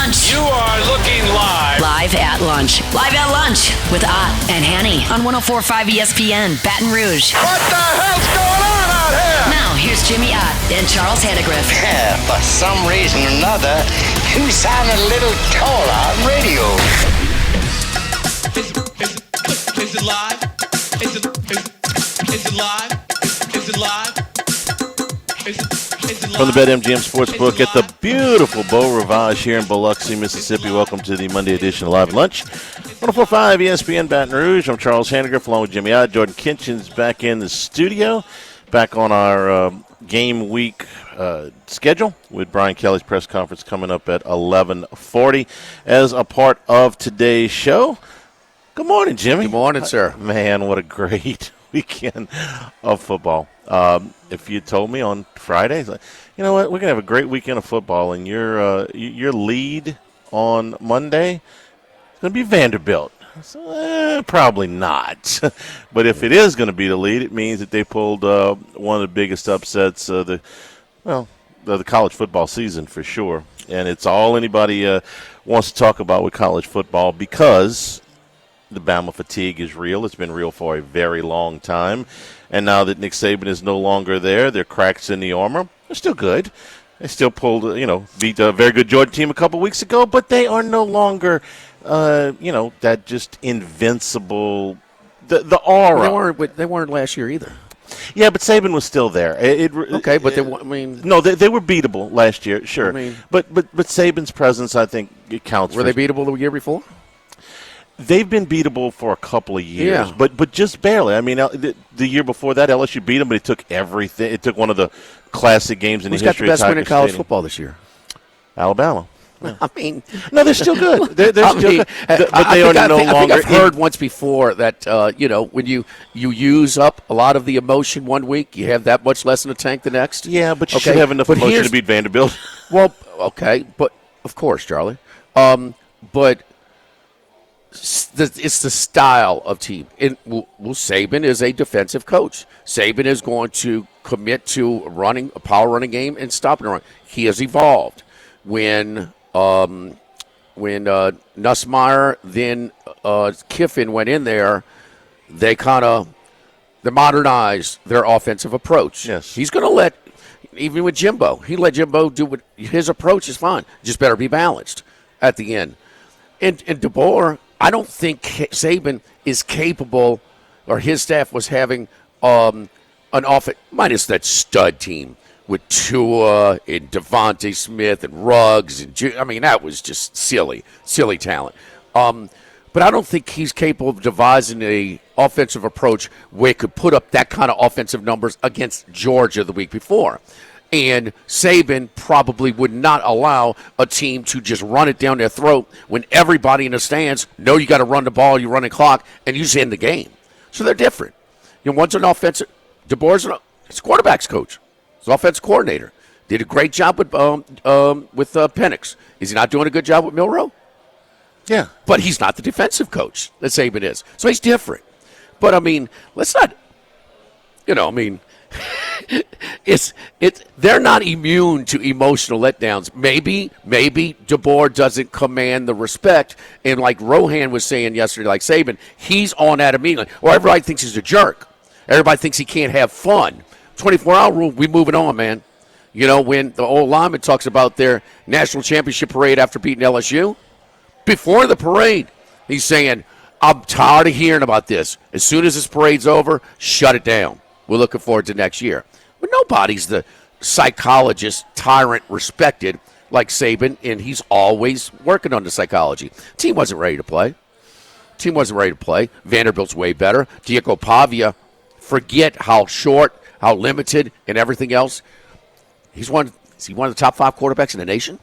Lunch. You are looking live. Live at lunch. Live at lunch with Ott and Hanny on 104.5 ESPN, Baton Rouge. What the hell's going on out here? Now, here's Jimmy Ott and Charles Hannegriff. For some reason or another, you sound a little taller on radio. Is it live? Is it live? Is it live? From the BetMGM Sportsbook at the beautiful Beau Rivage here in Biloxi, Mississippi. Welcome to the Monday edition of Live at Lunch. 104.5 ESPN Baton Rouge. I'm Charles Hannegriff along with Jimmy Ott. Jordan Kinchin's back in the studio, back on our game week schedule with Brian Kelly's press conference coming up at 11:40 as a part of today's show. Good morning, Jimmy. Good morning, sir. Man, what a great weekend of football. If you told me on Friday, like, you know what, we're gonna have a great weekend of football, and your lead on Monday is gonna be Vanderbilt. So, probably not. But if it is going to be the lead, it means that they pulled one of the biggest upsets of the college football season for sure. And it's all anybody wants to talk about with college football because the Bama fatigue is real. It's been real for a very long time. And now that Nick Saban is no longer there, they're cracks in the armor. They're still good. They still pulled, beat a very good Georgia team a couple weeks ago, but they are no longer, that just invincible, the aura. They weren't last year either. Yeah, but Saban was still there. They were beatable last year, sure. But Saban's presence, I think, it counts. Were they beatable the year before? They've been beatable for a couple of years, yeah. but just barely. I mean, the year before that, LSU beat them, but it took everything. It took one of the classic games in the history of Tiger Who's got the best win in college Stadium. Football this year? Alabama. Yeah. I mean, no, they're still good. They're still good, but they are no longer. I think I've heard once before that when you use up a lot of the emotion one week, you have that much less in the tank the next. Yeah, but you should have enough emotion to beat Vanderbilt. Well, okay, but of course, Charlie. But it's the style of team. Saban is a defensive coach. Saban is going to commit to running a power running game and stopping a run. He has evolved. When Nussmeier, then Kiffin went in there, they modernized their offensive approach. Yes. He's going to let, even with Jimbo, he let Jimbo do what his approach is fine. Just better be balanced at the end. And DeBoer, I don't think Saban is capable, or his staff was having an offense, minus that stud team with Tua and Devontae Smith and Ruggs. That was just silly talent. But I don't think he's capable of devising a offensive approach where he could put up that kind of offensive numbers against Georgia the week before. And Saban probably would not allow a team to just run it down their throat when everybody in the stands know you got to run the ball, you run the clock, and you just end the game. So they're different. One's an offensive. DeBoer's a quarterback's coach. He's an offensive coordinator. Did a great job with Penix. Is he not doing a good job with Milroe? Yeah. But he's not the defensive coach that Saban is. So he's different. But, let's not, they're not immune to emotional letdowns. Maybe DeBoer doesn't command the respect. And like Rohan was saying yesterday, like Saban, he's on that immediately. Or everybody thinks he's a jerk. Everybody thinks he can't have fun. 24-hour rule, we moving on, man. When the old lineman talks about their national championship parade after beating LSU, before the parade, he's saying, I'm tired of hearing about this. As soon as this parade's over, shut it down. We're looking forward to next year. But nobody's the psychologist, tyrant, respected like Saban, and he's always working on the psychology. Team wasn't ready to play. Vanderbilt's way better. Diego Pavia, forget how short, how limited, and everything else. Is he one of the top 5 quarterbacks in the nation?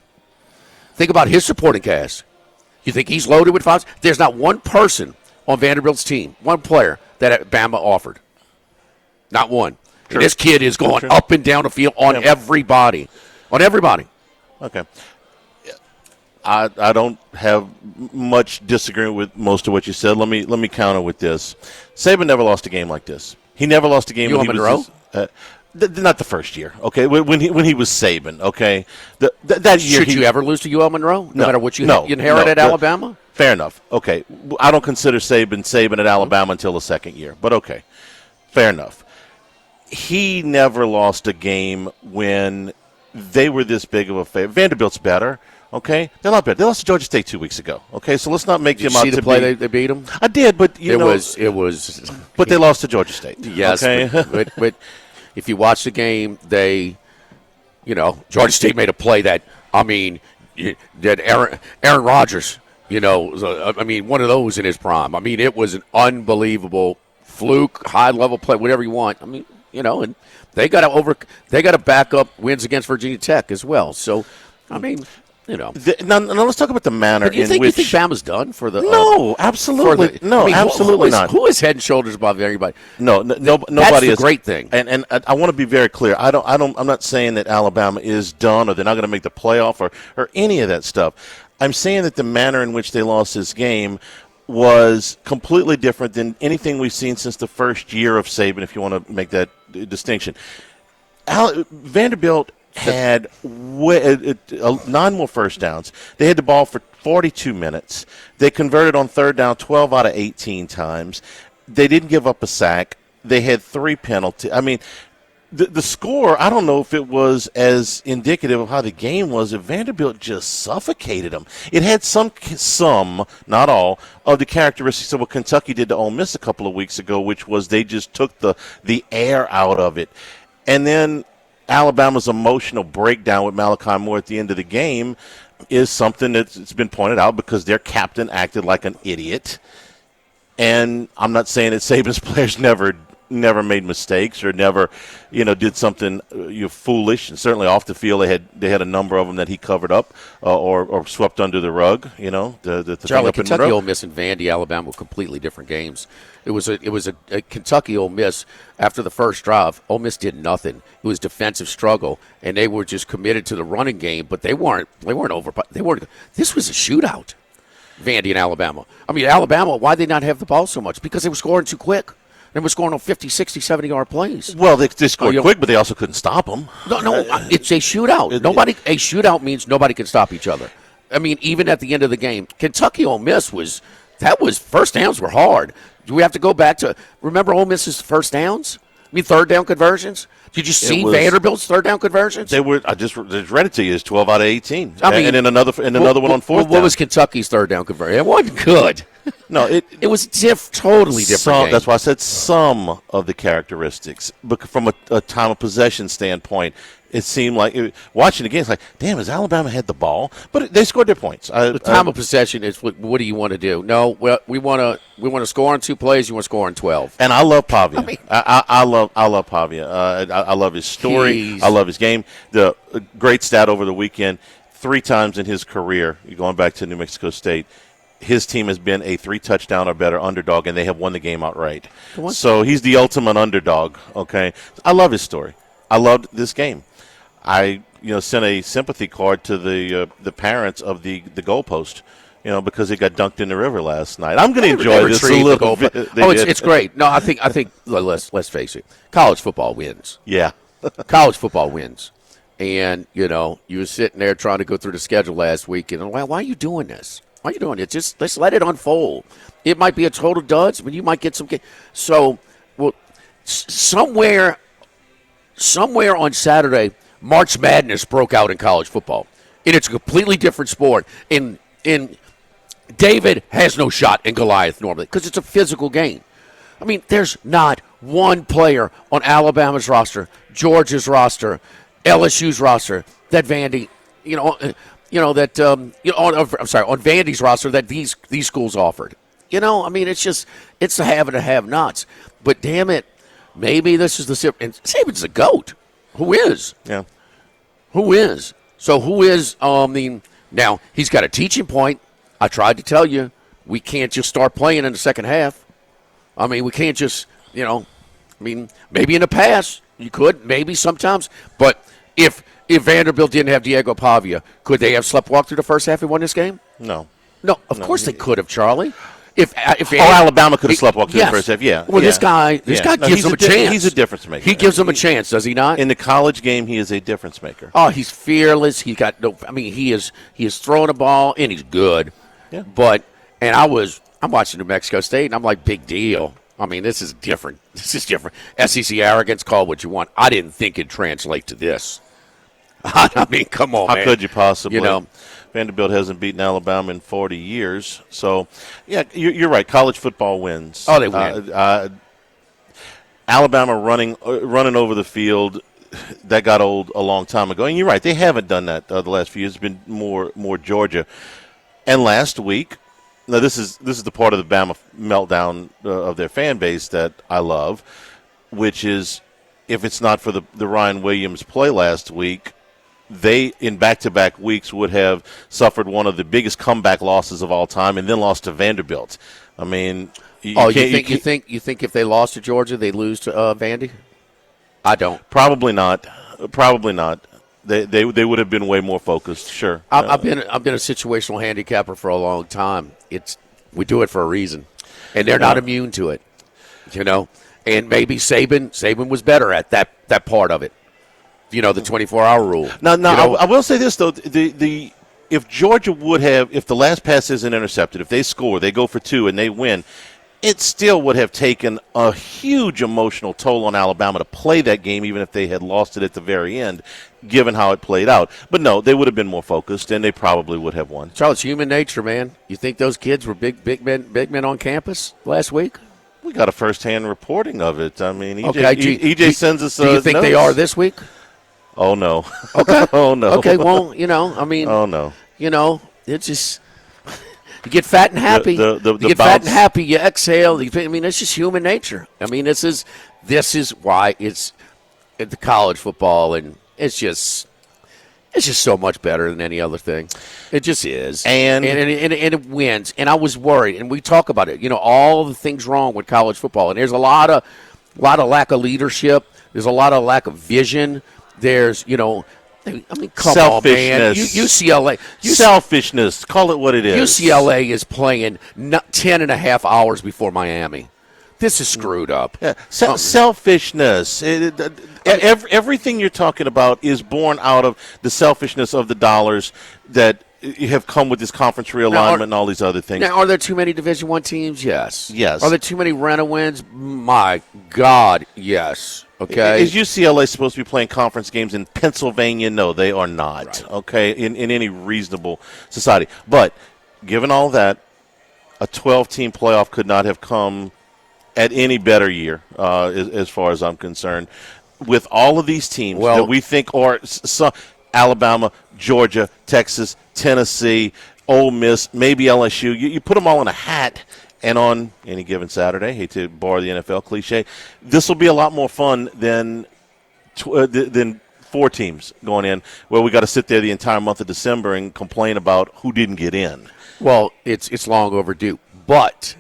Think about his supporting cast. You think he's loaded with fouls? There's not one person on Vanderbilt's team, one player that Bama offered. Not one. Sure. And this kid is going up and down the field on everybody. On everybody. Okay. I don't have much disagreement with most of what you said. Let me counter with this. Saban never lost a game like this. He never lost a game. You want Monroe? Not the first year, okay? When he was Saban, okay? That year, Should you ever lose to UL Monroe, no matter what you inherited at no. Alabama? Fair enough. Okay, I don't consider Saban at Alabama until the second year, but okay, fair enough. He never lost a game when they were this big of a favorite. Vanderbilt's better. Okay, they're not better. They lost to Georgia State 2 weeks ago. Okay, so let's not make them out to be. Did you see the play they beat them? I did, but it was. But they lost to Georgia State. Yes, okay? but if you watch the game, Georgia State made a play that Aaron Rodgers, one of those in his prime. I mean, it was an unbelievable fluke, high level play, whatever you want. And they got to back up wins against Virginia Tech as well. So, Now let's talk about the manner you think Bama's done for the? No, absolutely, absolutely not. Who is head and shoulders above everybody? Nobody That's the is. great thing. And I want to be very clear. I'm not saying that Alabama is done or they're not going to make the playoff or any of that stuff. I'm saying that the manner in which they lost this game was completely different than anything we've seen since the first year of Saban, if you want to make that distinction. Vanderbilt had 9 more first downs. They had the ball for 42 minutes. They converted on third down 12 out of 18 times. They didn't give up a sack. They had 3 penalties. I mean, the score, I don't know if it was as indicative of how the game was. If Vanderbilt just suffocated them. It had some, not all, of the characteristics of what Kentucky did to Ole Miss a couple of weeks ago, which was they just took the air out of it. And then Alabama's emotional breakdown with Malachi Moore at the end of the game is something that's been pointed out because their captain acted like an idiot. And I'm not saying that Saban's players never made mistakes or never, did something foolish. And certainly off the field, they had a number of them that he covered up or swept under the rug. Charlie, Kentucky, Ole Miss, and Vandy, Alabama were completely different games. It was a Kentucky Ole Miss after the first drive. Ole Miss did nothing. It was defensive struggle, and they were just committed to the running game. But they weren't over. This was a shootout. Vandy and Alabama. I mean, Alabama. Why did they not have the ball so much? Because they were scoring too quick. They were scoring on 50, 60, 70-yard plays. Well, they scored quick, but they also couldn't stop them. No, it's a shootout. A shootout means nobody can stop each other. I mean, even at the end of the game, Kentucky Ole Miss was first downs were hard. Do we have to go back to remember Ole Miss's first downs? I mean, third down conversions. Did you see Vanderbilt's third down conversions? They were. I just read it to you. It's 12 out of 18. I mean, and then another one on fourth down. What was Kentucky's third down conversion? It wasn't good. No, it was totally different. Game. That's why I said some of the characteristics. But from a time of possession standpoint, it seemed like watching the game. It's like, damn, has Alabama had the ball? But they scored their points. The time of possession is what do you want to do? No, we want to score on 2 plays. You want to score on 12. And I love Pavia. I love Pavia. I love his story. I love his game. The great stat over the weekend: 3 times in his career, going back to New Mexico State, his team has been a 3-touchdown or better underdog, and they have won the game outright. So he's the ultimate underdog. Okay, I love his story. I loved this game. I sent a sympathy card to the parents of the goalpost, because it got dunked in the river last night. I'm going to enjoy this a little bit. It's great. No, I think let's face it, college football wins. Yeah, college football wins. And you were sitting there trying to go through the schedule last week, and why are you doing this? Why are you doing it? Just let's let it unfold. It might be a total dud, but you might get some. So, somewhere on Saturday, March Madness broke out in college football, and it's a completely different sport. And David has no shot in Goliath normally because it's a physical game. I mean, there's not one player on Alabama's roster, Georgia's roster, LSU's roster that Vandy, on Vandy's roster that these schools offered. I mean, it's the have and the have-nots. But damn it, maybe this is the – and Saban's the GOAT. Who is? Yeah. Who is? So who is now he's got a teaching point. I tried to tell you, we can't just start playing in the second half. I mean, we can't just, maybe in the past you could, maybe sometimes. But if Vanderbilt didn't have Diego Pavia, could they have sleptwalked through the first half and won this game? No. No, of course they could have, Charlie. If Alabama could have sleptwalked through yes. the first half. Yeah. Well, yeah. this guy No, gives them a chance. He's a difference maker. He gives them a chance, does he not? In the college game, he is a difference maker. Oh, he's fearless. He got no. I mean, he is throwing a ball and he's good. Yeah. But I'm watching New Mexico State and I'm like, big deal. I mean, this is different. This is different. SEC arrogance, call what you want. I didn't think it'd translate to this. I mean, come on, How man. could you possibly? You know, Vanderbilt hasn't beaten Alabama in 40 years. So, yeah, you're right. College football wins. Oh, they win. Alabama running over the field, that got old a long time ago. And you're right. They haven't done that the last few years. It's been more Georgia. And last week, now this is the part of the Bama meltdown of their fan base that I love, which is if it's not for the Ryan Williams play last week, they, in back-to-back weeks, would have suffered one of the biggest comeback losses of all time and then lost to Vanderbilt. I mean, you think if they lost to Georgia, they lose to Vandy? I don't. Probably not. Probably not. They would have been way more focused. Sure. I've been a situational handicapper for a long time. We do it for a reason, and they're not immune to it. You know, and maybe Saban was better at that part of it. You know, the 24-hour rule. No. You know? I will say this though: if Georgia would have, if the last pass isn't intercepted, if they score, they go for 2 and they win, it still would have taken a huge emotional toll on Alabama to play that game, even if they had lost it at the very end, given how it played out. But no, they would have been more focused, and they probably would have won. Charles, human nature, man. You think those kids were big men on campus last week? We got a first-hand reporting of it. I mean, EJ sends us. Do you think notes. they are this week? Oh no. Okay. Oh no. Okay. Well, I mean. Oh no. It's just you get fat and happy. You get fat and happy. You exhale. I mean, it's just human nature. I mean, this is why it's at the college football, and it's just so much better than any other thing. It just is, and it wins. And I was worried, and we talk about it. All the things wrong with college football, and there's a lot of lack of leadership. There's a lot of lack of vision. There's, I mean, come on, man. UCLA. Selfishness. Call it what it is. UCLA is playing 10 and a half hours before Miami. This is screwed up. Yeah. Selfishness. Everything you're talking about is born out of the selfishness of the dollars that have come with this conference realignment and all these other things. Now, are there too many Division I teams? Yes. Yes. Are there too many Rena wins? My God, yes. Okay. Is UCLA supposed to be playing conference games in Pennsylvania? No, they are not. Right. Okay, in any reasonable society. But given all that, a 12-team playoff could not have come at any better year, as far as I'm concerned. With all of these teams that we think are Alabama, Georgia, Texas, Tennessee, Ole Miss, maybe LSU, you put them all in a hat. And on any given Saturday, hate to borrow the NFL cliche, this will be a lot more fun than 4 teams going in, where we got to sit there the entire month of December and complain about who didn't get in. Well, it's long overdue. But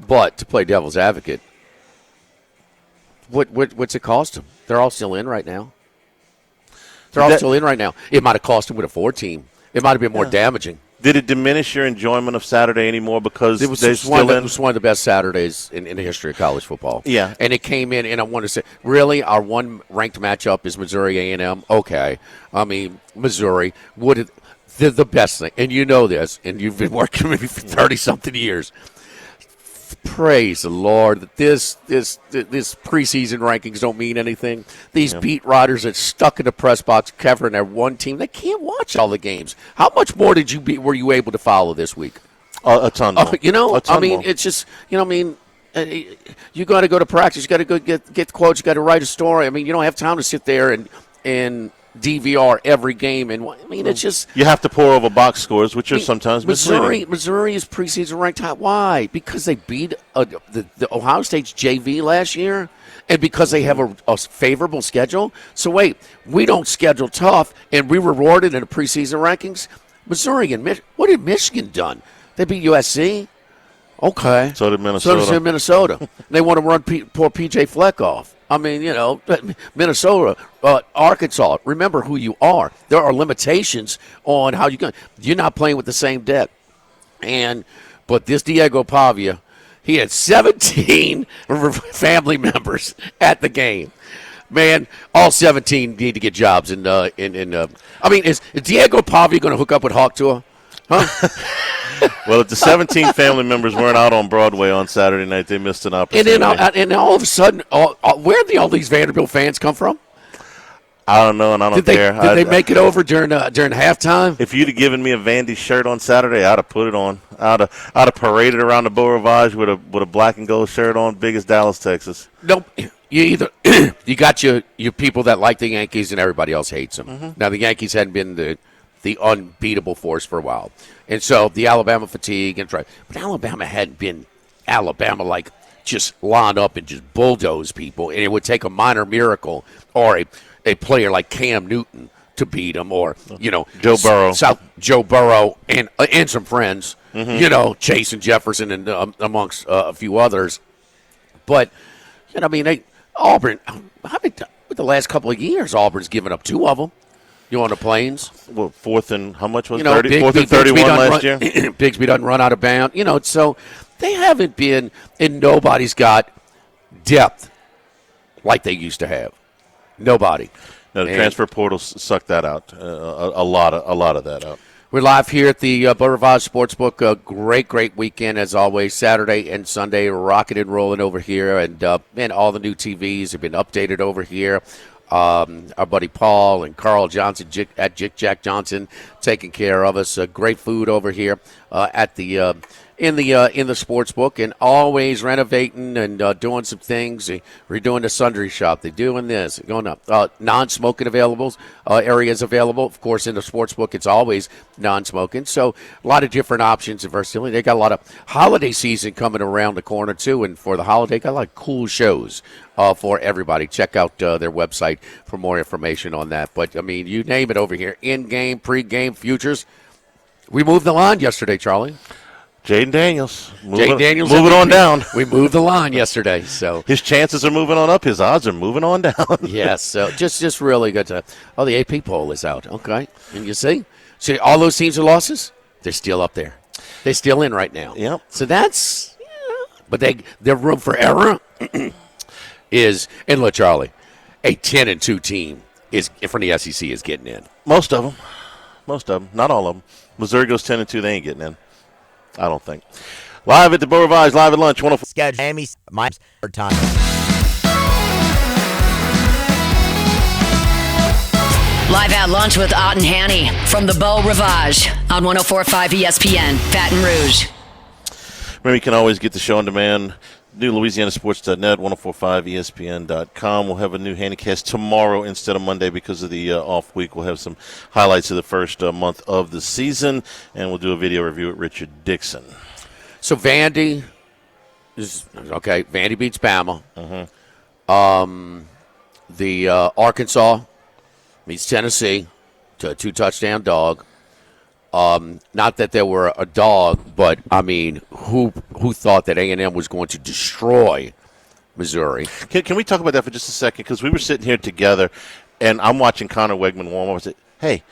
to play devil's advocate, what's it cost them? They're all still in right now. It might have cost them with a 4-team. It might have been more damaging. Did it diminish your enjoyment of Saturday anymore because it was still in? It was one of the best Saturdays in the history of college football. Yeah. And it came in, and I want to say, really, our one ranked matchup is Missouri A&M. Okay. I mean, Missouri, they're the best thing. And you know this, and you've been working with me for 30-something years. Praise the Lord that this preseason rankings don't mean anything. These beat writers that stuck in the press box covering their one team, they can't watch all the games. How much more were you able to follow this week? A ton more. It's just, you got to go to practice. You got to go get the quotes. You got to write a story. I mean, you don't have time to sit there and DVR every game, and it's just you have to pour over box scores, which are sometimes misleading. Missouri is preseason ranked high. Why? Because they beat the Ohio State's JV last year, and because they have a favorable schedule. So wait, we don't schedule tough, and we rewarded in the preseason rankings. Missouri and what did Michigan done? They beat USC. Okay, so did Minnesota. They want to run poor PJ Fleck off. I mean, Minnesota, Arkansas, remember who you are. There are limitations on how you're not playing with the same deck. But But this Diego Pavia, he had 17 family members at the game. Man, all 17 need to get jobs. I mean, is Diego Pavia going to hook up with Hawk Tour? Huh? Well, if the 17 family members weren't out on Broadway on Saturday night, they missed an opportunity. And then all of a sudden, where did all these Vanderbilt fans come from? I don't know, and I don't care. Did they make it over during halftime? If you'd have given me a Vandy shirt on Saturday, I'd have put it on. I'd have paraded around the Beau Rivage with a black and gold shirt on, big as Dallas, Texas. Nope. You either you got your people that like the Yankees and everybody else hates them. Mm-hmm. Now the Yankees hadn't been the unbeatable force for a while, and so the Alabama fatigue and but Alabama hadn't been Alabama like just line up and just bulldoze people, and it would take a minor miracle or a player like Cam Newton to beat them, or Joe Burrow, Joe Burrow, and some friends, Chase and Jefferson, and amongst a few others. But Auburn. With the last couple of years, Auburn's given up 2 of them. On the Plains. Well, fourth and how much was 30? Fourth and 31 last year. Bigsby doesn't run out of bounds. So they haven't been, and nobody's got depth like they used to have. Nobody. No, the transfer portal sucked that out. A lot of that out. We're live here at the Beau Rivage Sportsbook. A great weekend as always. Saturday and Sunday, rocking and rolling over here, and all the new TVs have been updated over here. Our buddy Paul and Carl Johnson at Jack Johnson taking care of us. Great food over here at the in the sports book, and always renovating and doing some things. Redoing the sundry shop. They're doing this, going up. Non-smoking areas available. Of course, in the sports book, it's always non-smoking. So a lot of different options and versatility. They got a lot of holiday season coming around the corner too, and for the holiday, got a lot of cool shows for everybody. Check out their website for more information on that. But you name it over here. In-game, pre-game, futures. We moved the line yesterday, Charlie. Jaden Daniels. Moving on down. We moved the line yesterday, so his chances are moving on up. His odds are moving on down. Yes, so just really good to. Oh, the AP poll is out. Okay, and you see all those teams are losses. They're still up there. They're still in right now. Yep. So that's, but their room for error is, and look, Charlie, a 10-2 team is from the SEC is getting in. Most of them, not all of them. Missouri goes 10-2. They ain't getting in. I don't think. Live at the Beau Rivage, live at lunch. Schedule Miami's my time. Live at lunch with Ott and Hanny from the Beau Rivage on 104.5 ESPN, Baton Rouge. Remember, you can always get the show on demand. New LouisianaSports.net, 1045ESPN.com. We'll have a new Handycast tomorrow instead of Monday because of the off week. We'll have some highlights of the first month of the season, and we'll do a video review with Richard Dixon. So Vandy is okay. Vandy beats Bama. Mm-hmm. The Arkansas meets Tennessee to a 2-touchdown dog. Not that they were a dog, but who thought that A&M was going to destroy Missouri? Can we talk about that for just a second? Because we were sitting here together, and I'm watching Connor Wegman warm up. I said, "Hey,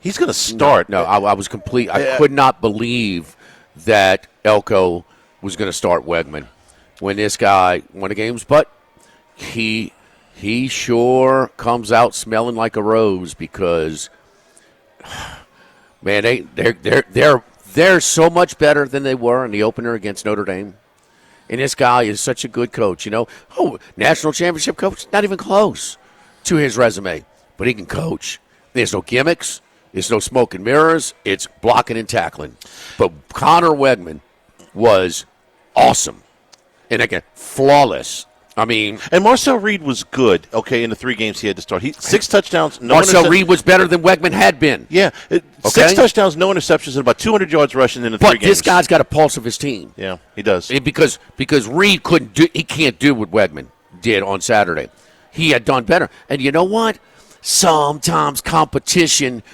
he's going to start." No, I was complete. I could not believe that Elko was going to start Wegman when this guy won the games, but he sure comes out smelling like a rose because. Man, they're so much better than they were in the opener against Notre Dame. And this guy is such a good coach, national championship coach, not even close to his resume, but he can coach. There's no gimmicks, there's no smoke and mirrors, it's blocking and tackling. But Connor Wegman was awesome, and again, flawless. And Marcel Reed was good, in the 3 games he had to start. 6 touchdowns. Marcel Reed was better than Wegman had been. Yeah. 6 touchdowns, no interceptions, and about 200 yards rushing in the 3 games. But this guy's got a pulse of his team. Yeah, he does. Because Reed can't do what Wegman did on Saturday. He had done better. And you know what? Sometimes competition,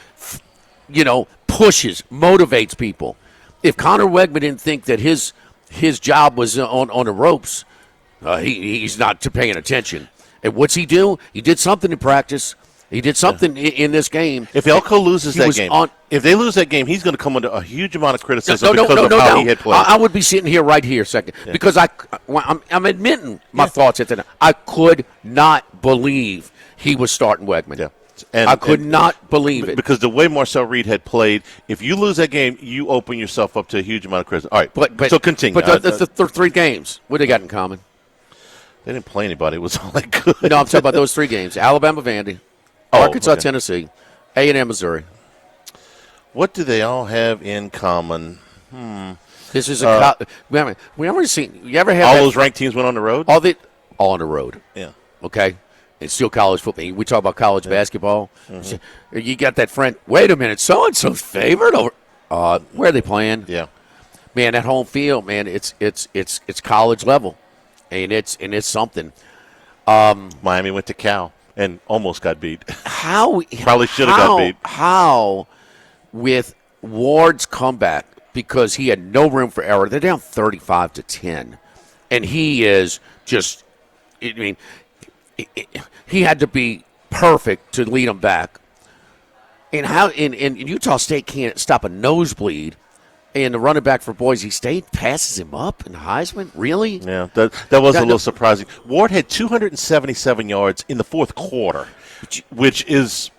pushes, motivates people. If Connor Wegman didn't think that his job was on the ropes, he's not paying attention. And what's he do? He did something in practice, He did something in this game. If Elko loses that game, on, if they lose that game, he's going to come under a huge amount of criticism no, because of how he had played. I would be sitting here right here a second because I'm admitting my thoughts at the time. I could not believe he was starting Wegman. Yeah. And, I could not believe it. Because the way Marcel Reed had played, if you lose that game, you open yourself up to a huge amount of criticism. All right, but so continue. But the 3 games, what do they got in common? They didn't play anybody. It was all that good. No, I'm talking about those 3 games. Alabama, Vandy, Arkansas, Tennessee, A&M, Missouri. What do they all have in common? This is we ever seen. You ever have all those ranked teams went on the road? All on the road. Yeah. Okay. It's still college football. We talk about college basketball. Mm-hmm. You got that friend. Wait a minute, so and so's favored over. Where are they playing? Yeah. Man, that home field, man. It's college level, and it's something. Miami went to Cal and almost got beat. Probably should have got beat. How with Ward's comeback, because he had no room for error. They're down 35-10, and he is just. I mean, he had to be perfect to lead them back. And how in Utah State can't stop a nosebleed. And the running back for Boise State passes him up in Heisman? Really? Yeah, that was a little surprising. Ward had 277 yards in the fourth quarter, which is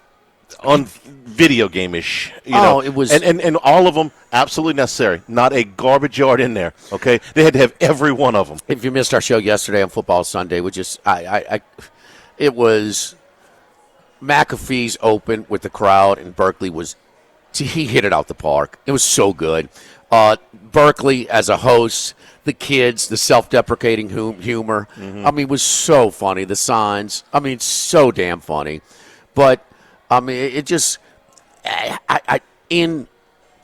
on video game-ish. It was. And all of them absolutely necessary. Not a garbage yard in there, okay? They had to have every one of them. If you missed our show yesterday on Football Sunday, it was McAfee's open with the crowd, and Berkeley he hit it out the park. It was so good. Berkeley as a host, the kids, the self-deprecating humor. Mm-hmm. I mean, it was so funny. The signs. I mean, so damn funny. But I mean, it just in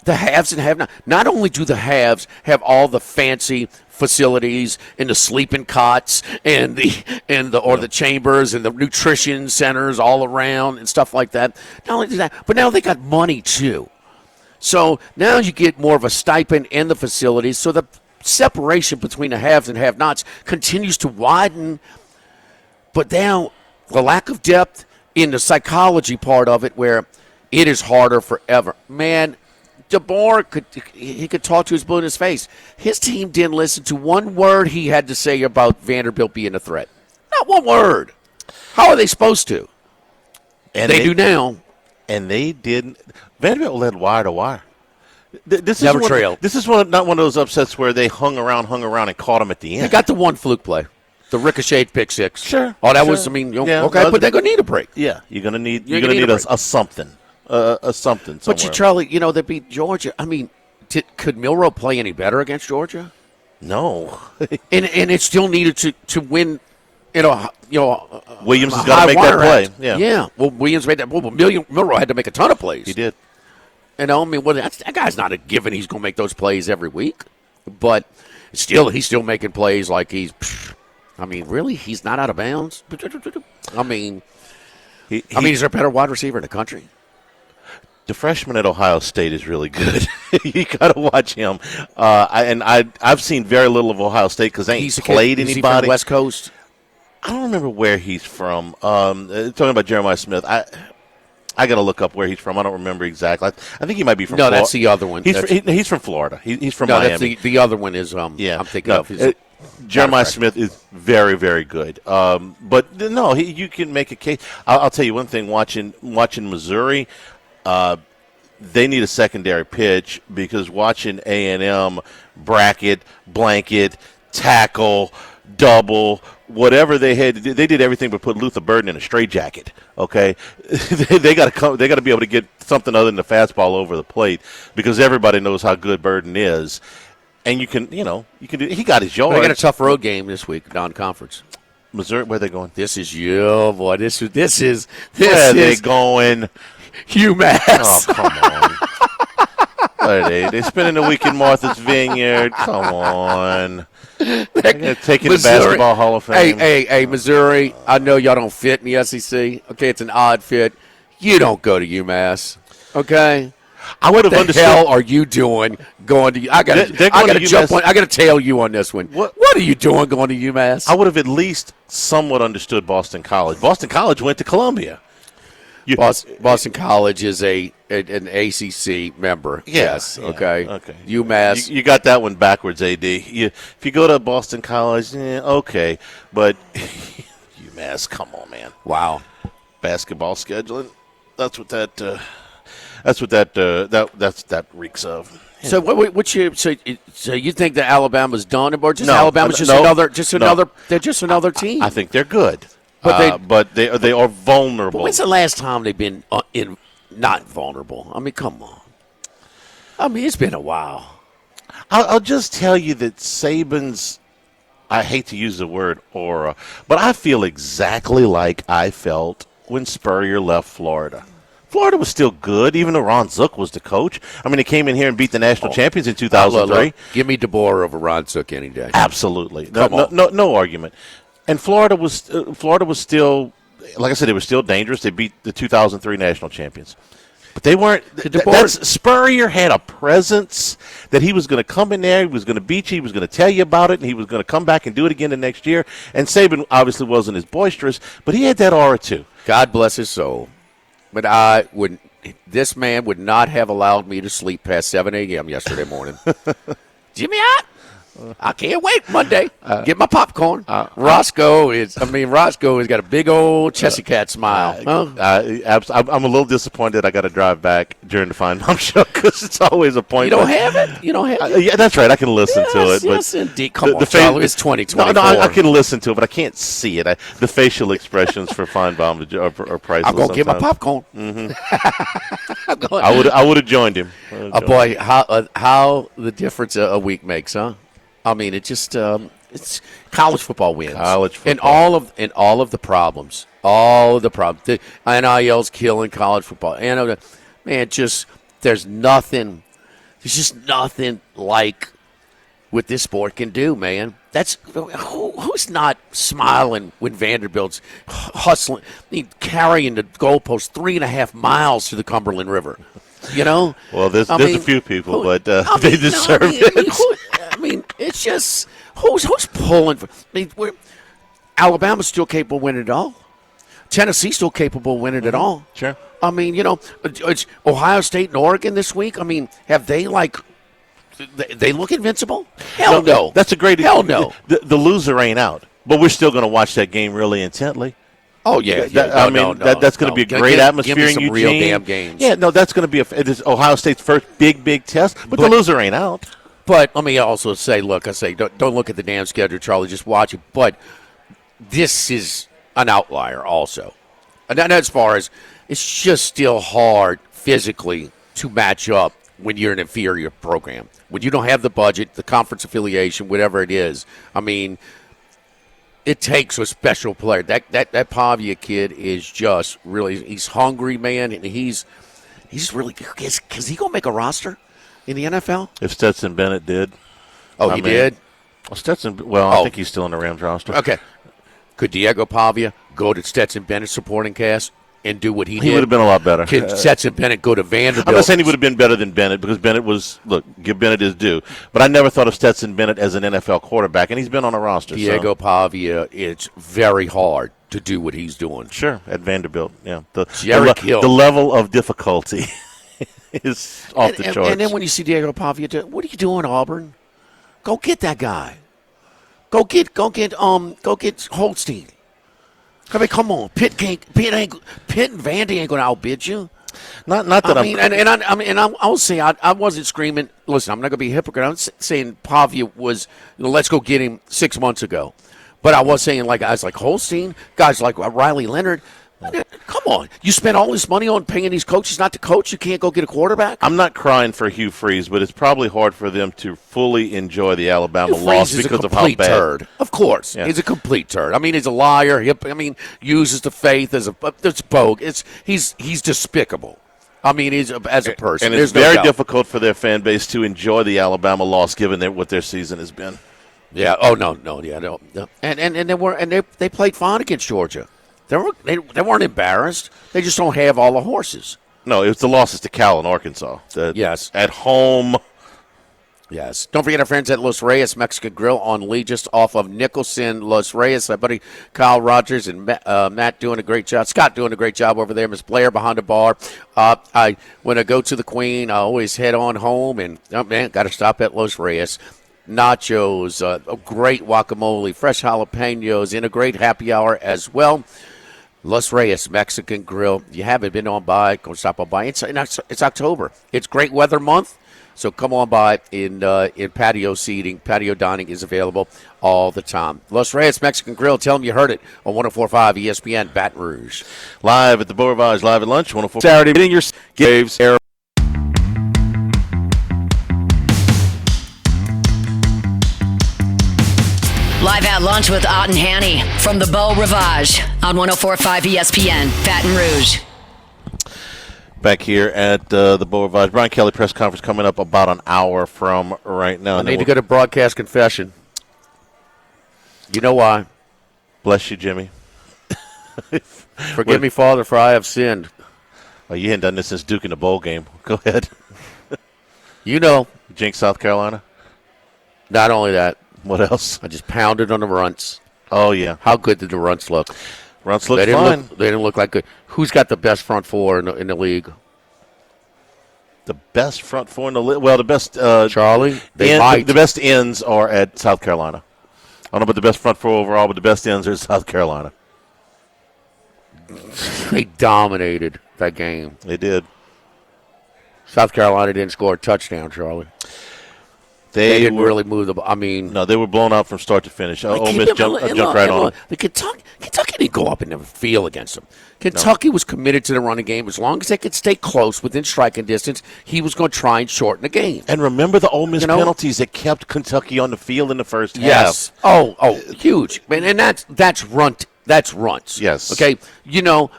the haves and have not only do the haves have all the fancy facilities and the sleeping cots and the chambers and the nutrition centers all around and stuff like that. Not only do that, but now they got money too. So now you get more of a stipend and the facilities. So the separation between the haves and have-nots continues to widen. But now the lack of depth in the psychology part of it, where it is harder forever. Man, DeBoer could talk to his blue in his face. His team didn't listen to one word he had to say about Vanderbilt being a threat. Not one word. How are they supposed to? And they do now. And they didn't. Vanderbilt led wire to wire. This Never is trailed. This is not one of those upsets where they hung around and caught them at the end. They got the one fluke play. The ricocheted pick six. Sure. Oh, that sure. was, okay, no, but they're going to need a break. Yeah, you're going to need a something. A something somewhere. But Charlie, they beat Georgia. I mean, could Milroe play any better against Georgia? No. and it still needed to win. Williams has got to make that play. Yeah. Well, Williams made that. Well, Milroe had to make a ton of plays. He did. That guy's not a given. He's going to make those plays every week, but he's still making plays like he's. I mean, really, he's not out of bounds. I mean, is there a better wide receiver in the country? The freshman at Ohio State is really good. You got to watch him. I've seen very little of Ohio State because they ain't played anybody. Is he from the West Coast? I don't remember where he's from. Talking about Jeremiah Smith, I got to look up where he's from. I don't remember exactly. I think he might be from. Florida. That's the other one. He's from Florida. He's from Miami. That's the other one is. I'm thinking of. Jeremiah Smith is very, very good. But no, you can make a case. I'll tell you one thing. Watching Missouri, they need a secondary pitch because watching A&M bracket, blanket, tackle, double, whatever they had, they did everything but put Luther Burden in a straitjacket. Okay, they got to come. They got to be able to get something other than the fastball over the plate because everybody knows how good Burden is. And you can do. He got his yards. They got a tough road game this week, non-conference. Missouri, where are they going? This is you, boy. This is. Where are they going? UMass. Oh, come on. What are they? They're spending the week in Martha's Vineyard. Come on. They're going to take you to Basketball Hall of Fame. Hey, Missouri, I know y'all don't fit in the SEC. Okay, it's an odd fit. You don't go to UMass. Okay? I would have understood. What the hell are you doing going to? I got to jump on. I got to tail you on this one. What are you doing going to UMass? I would have at least somewhat understood Boston College. Boston College went to Columbia. Boston College is an ACC member. Yes. Yeah, okay. Okay. UMass. You got that one backwards, AD. If you go to Boston College, okay, but UMass, come on, man. Wow. Basketball scheduling. That's what that reeks of. So what you so you think that Alabama's done, or just No, Alabama's just no, another no. they're just another team? I think they're good, But but they are vulnerable. But when's the last time they've been not vulnerable? I mean, come on. I mean, it's been a while. I'll just tell you that Saban's, I hate to use the word aura, but I feel exactly like I felt when Spurrier left Florida. Florida was still good, even though Ron Zook was the coach. I mean, they came in here and beat the national champions in 2003. Look, give me DeBoer over Ron Zook any day. Absolutely. Come on. No argument. And Florida was still, like I said, they were still dangerous. They beat the 2003 national champions. But they weren't. Spurrier had a presence that he was going to come in there, he was going to beat you, he was going to tell you about it, and he was going to come back and do it again the next year. And Saban obviously wasn't as boisterous, but he had that aura too. God bless his soul. But this man would not have allowed me to sleep past 7 a.m. yesterday morning. Jimmy, I can't wait Monday. Get my popcorn. Roscoe has got a big old Chessy Cat smile. I'm a little disappointed I got to drive back during the Fine Mom show because it's always a point. You don't have it? You don't have it? Yeah, that's right. I can listen to it. Yes, but indeed. Come on, Charlie. It's 2024. No, I can listen to it, but I can't see it. The facial expressions for Feinbaum are priceless. I'm going to get my popcorn. Mm-hmm. I would have joined him. Boy, how the difference a week makes, huh? I mean, it just it's college football wins. College football. And all of the problems. The NIL's killing college football. And man, there's just nothing like what this sport can do, man. That's who's not smiling when Vanderbilt's hustling, carrying the goalpost 3.5 miles to the Cumberland River. You know? Well, there's a few people, but they deserve it. I mean, it's just who's pulling for. Alabama's still capable of winning it all. Tennessee's still capable of winning it all. Sure. I mean, it's Ohio State and Oregon this week. I mean, have they they look invincible? Hell no. That's a great. Hell no. The loser ain't out, but we're still going to watch that game really intently. Oh yeah, that's going to be a great atmosphere give me in some Eugene. Real damn games. Yeah, no, that's going to be it is Ohio State's first big test, but the loser ain't out. But let me also say, don't look at the damn schedule, Charlie. Just watch it. But this is an outlier, also, and as far as it's just still hard physically to match up when you're an inferior program, when you don't have the budget, the conference affiliation, whatever it is. I mean, it takes a special player. That Pavia kid is just he's hungry, man, and he's really good. Is he gonna make a roster in the NFL? If Stetson Bennett did. He did? Well, I think he's still in the Rams roster. Okay. Could Diego Pavia go to Stetson Bennett's supporting cast and do what he did? He would have been a lot better. Could Stetson Bennett go to Vanderbilt? I'm not saying he would have been better than Bennett because Bennett give Bennett his due. But I never thought of Stetson Bennett as an NFL quarterback, and he's been on a roster. Diego Pavia, it's very hard to do what he's doing. Sure, at Vanderbilt, yeah. The level of difficulty is off the charts. And then when you see Diego Pavia, what are you doing, Auburn? Go get that guy. Go get Holstein. I mean, come on, Pitt and Vandy ain't going to outbid you. Not that I mean, I will say I wasn't screaming. Listen, I'm not going to be a hypocrite. I'm saying Pavia was, let's go get him 6 months ago. But I was saying guys like Holstein, guys like Riley Leonard. Come on. You spent all this money on paying these coaches not to coach. You can't go get a quarterback? I'm not crying for Hugh Freeze, but it's probably hard for them to fully enjoy the Alabama loss because of how bad. Turd. Of course. Yeah. He's a complete turd. I mean, he's a liar. Uses the faith as it's bogus. He's despicable. I mean, he's as a person. And it's very difficult for their fan base to enjoy the Alabama loss given what their season has been. Yeah. Oh, no. Yeah, no. And they played fine against Georgia. They weren't embarrassed. They just don't have all the horses. No, it was the losses to Cal and Arkansas. Yes. At home, Yes. Don't forget our friends at Los Reyes Mexican Grill on Lee, just off of Nicholson, Los Reyes. My buddy Kyle Rogers and Matt doing a great job. Scott doing a great job over there. Miss Blair behind the bar. When I go to the Queen, I always head on home, and, got to stop at Los Reyes. Nachos, a great guacamole, fresh jalapenos, and a great happy hour as well. Los Reyes Mexican Grill. You haven't been on by, go stop on by. It's October. It's great weather month. So come on by in patio seating. Patio dining is available all the time. Los Reyes Mexican Grill. Tell them you heard it on 104.5 ESPN Baton Rouge. Live at the Beau Rivage, live at lunch, 104. Saturday, getting your Gaves air. Live at lunch with Ott and Hanny from the Beau Rivage on 104.5 ESPN Baton Rouge. Back here at the Beau Rivage. Brian Kelly press conference coming up about an hour from right now. I need to go to broadcast confession. You know why? Bless you, Jimmy. Forgive me, Father, for I have sinned. Oh, you hadn't done this since Duke in the bowl game. Go ahead. You know. Jinx, South Carolina. Not only that. What else? I just pounded on the runts. Oh, yeah. How good did the runts look? Runts look fine. They didn't look like good. Who's got the best front four in the league? The best front four in the league? Well, the best Charlie? The best ends are at South Carolina. I don't know about the best front four overall, but the best ends are at South Carolina. They dominated that game. They did. South Carolina didn't score a touchdown, Charlie. They didn't really move the ball. I mean, no, they were blown out from start to finish. Ole Miss jumped right on them. The Kentucky didn't go up and never feel against them. Kentucky was committed to the running game. As long as they could stay close within striking distance, he was going to try and shorten the game. And remember the Ole Miss penalties that kept Kentucky on the field in the first half. Yes. Oh, huge. And that's runt. That's runts. Yes. Okay.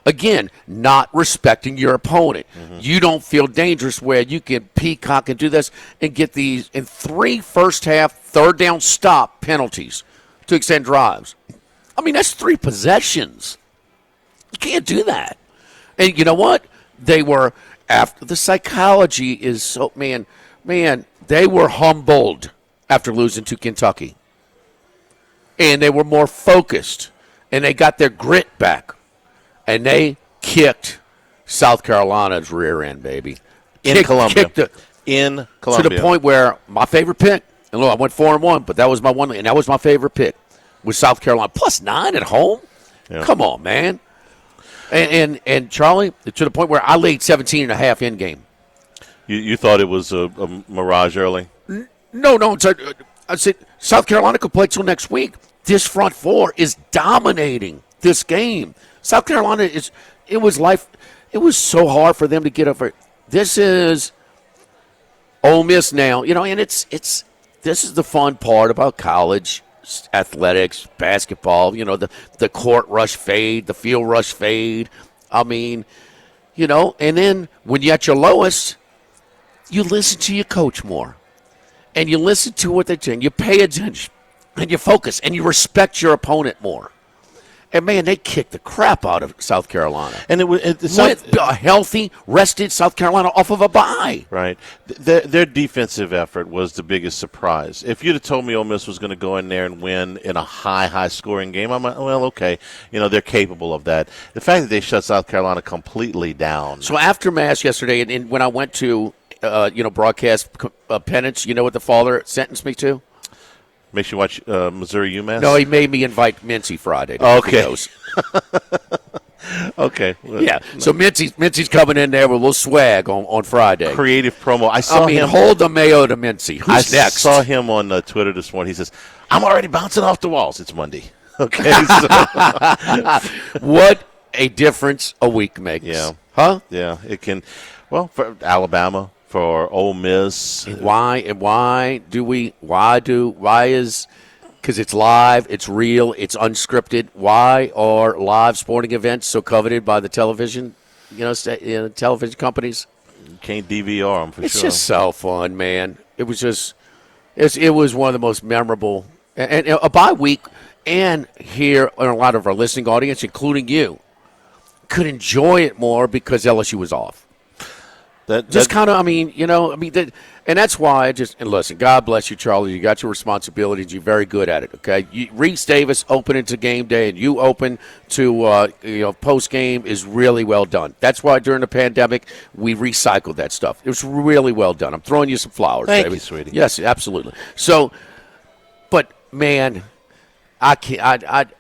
Again, not respecting your opponent. Mm-hmm. You don't feel dangerous where you can peacock and do this and get these in 3 first half, third down stop penalties to extend drives. I mean, that's 3 possessions. You can't do that. And you know what? They were after the psychology is so man, they were humbled after losing to Kentucky. And they were more focused. And they got their grit back. And they kicked South Carolina's rear end, baby. In Columbia. In Columbia. To the point where my favorite pick, and look, I went 4-1, but that was my one, and that was my favorite pick, was South Carolina. +9 at home? Yeah. Come on, man. And Charlie, to the point where I laid 17.5 in game. You thought it was a mirage early? No. I said South Carolina could play till next week. This front four is dominating this game. South Carolina it was so hard for them to get over. This is Ole Miss now, and this is the fun part about college athletics, basketball, the court rush fade, the field rush fade. I mean, and then when you're at your lowest, you listen to your coach more. And you listen to what they're doing. You pay attention. And you focus, and you respect your opponent more. And, man, they kicked the crap out of South Carolina. And it's a healthy, rested South Carolina off of a bye. Right. Their defensive effort was the biggest surprise. If you'd have told me Ole Miss was going to go in there and win in a high-scoring game, I'm like, well, okay. they're capable of that. The fact that they shut South Carolina completely down. So after Mass yesterday, and when I went to, broadcast penance, you know what the father sentenced me to? Makes you watch Missouri UMass? No, he made me invite Mincy Friday. Okay. Okay. Yeah. So Mincy's coming in there with a little swag on Friday. Creative promo. I saw him. Hold the mayo to Mincy. Who's next? I saw him on Twitter this morning. He says, I'm already bouncing off the walls. It's Monday. Okay. What a difference a week makes. Yeah. Huh? Yeah. It can. Well, for Alabama. For Ole Miss. Why is because it's live, it's real, it's unscripted. Why are live sporting events so coveted by the television, television companies? You can't DVR them for it's sure. It's just so fun, man. It was one of the most memorable and a bye week, and here a lot of our listening audience, including you, could enjoy it more because LSU was off. Just kind of, and that's why and listen, God bless you, Charlie. You got your responsibilities. You're very good at it, okay? Reese Davis opening to game day and you open to, post game is really well done. That's why during the pandemic, we recycled that stuff. It was really well done. I'm throwing you some flowers, Thank baby. you, sweetie. Yes, absolutely. So, but, man, I can't,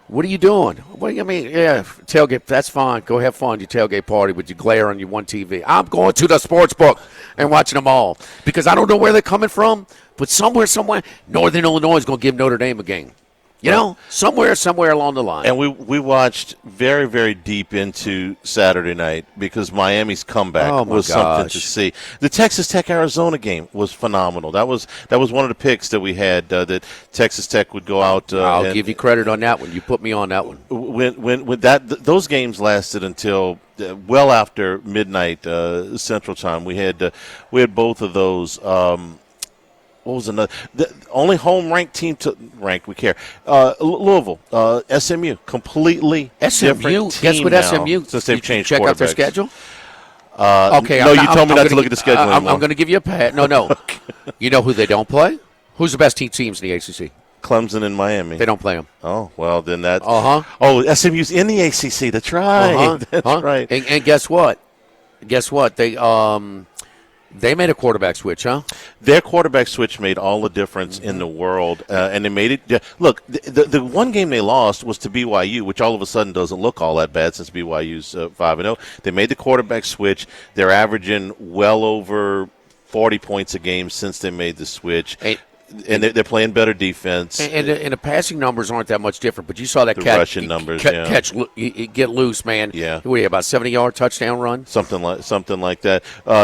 what are you doing? What do you mean? Yeah, tailgate, that's fine. Go have fun, your tailgate party with your glare on your one TV. I'm going to the sports book and watching them all because I don't know where they're coming from, but somewhere, Northern Illinois is going to give Notre Dame a game. Somewhere along the line. And we watched very, very deep into Saturday night because Miami's comeback was something to see. The Texas Tech-Arizona game was phenomenal. That was one of the picks that we had that Texas Tech would go out. I'll give you credit on that one. You put me on that one. When those games lasted until well after midnight Central Time. We had both of those. What was another? The only home-ranked team we care. Louisville, SMU, completely different team guess what now, SMU? since they've changed check quarterbacks. out their schedule. Okay, no, you told me not to look at the schedule anymore. I'm going to give you a pat. No. Okay. You know who they don't play? Who's the best teams in the ACC? Clemson and Miami. They don't play them. Oh, well, then that. Uh-huh. SMU's in the ACC. That's right. Uh-huh. That's right. And guess what? They made a quarterback switch, huh? Their quarterback switch made all the difference in the world, and they made it. Look, the one game they lost was to BYU, which all of a sudden doesn't look all that bad since BYU's 5-0. They made the quarterback switch. They're averaging well over 40 points a game since they made the switch. And they're playing better defense. And the passing numbers aren't that much different, but you saw that the catch. Russian numbers, catch, get loose, man. Yeah. What are you, about 70-yard touchdown run? Something like that.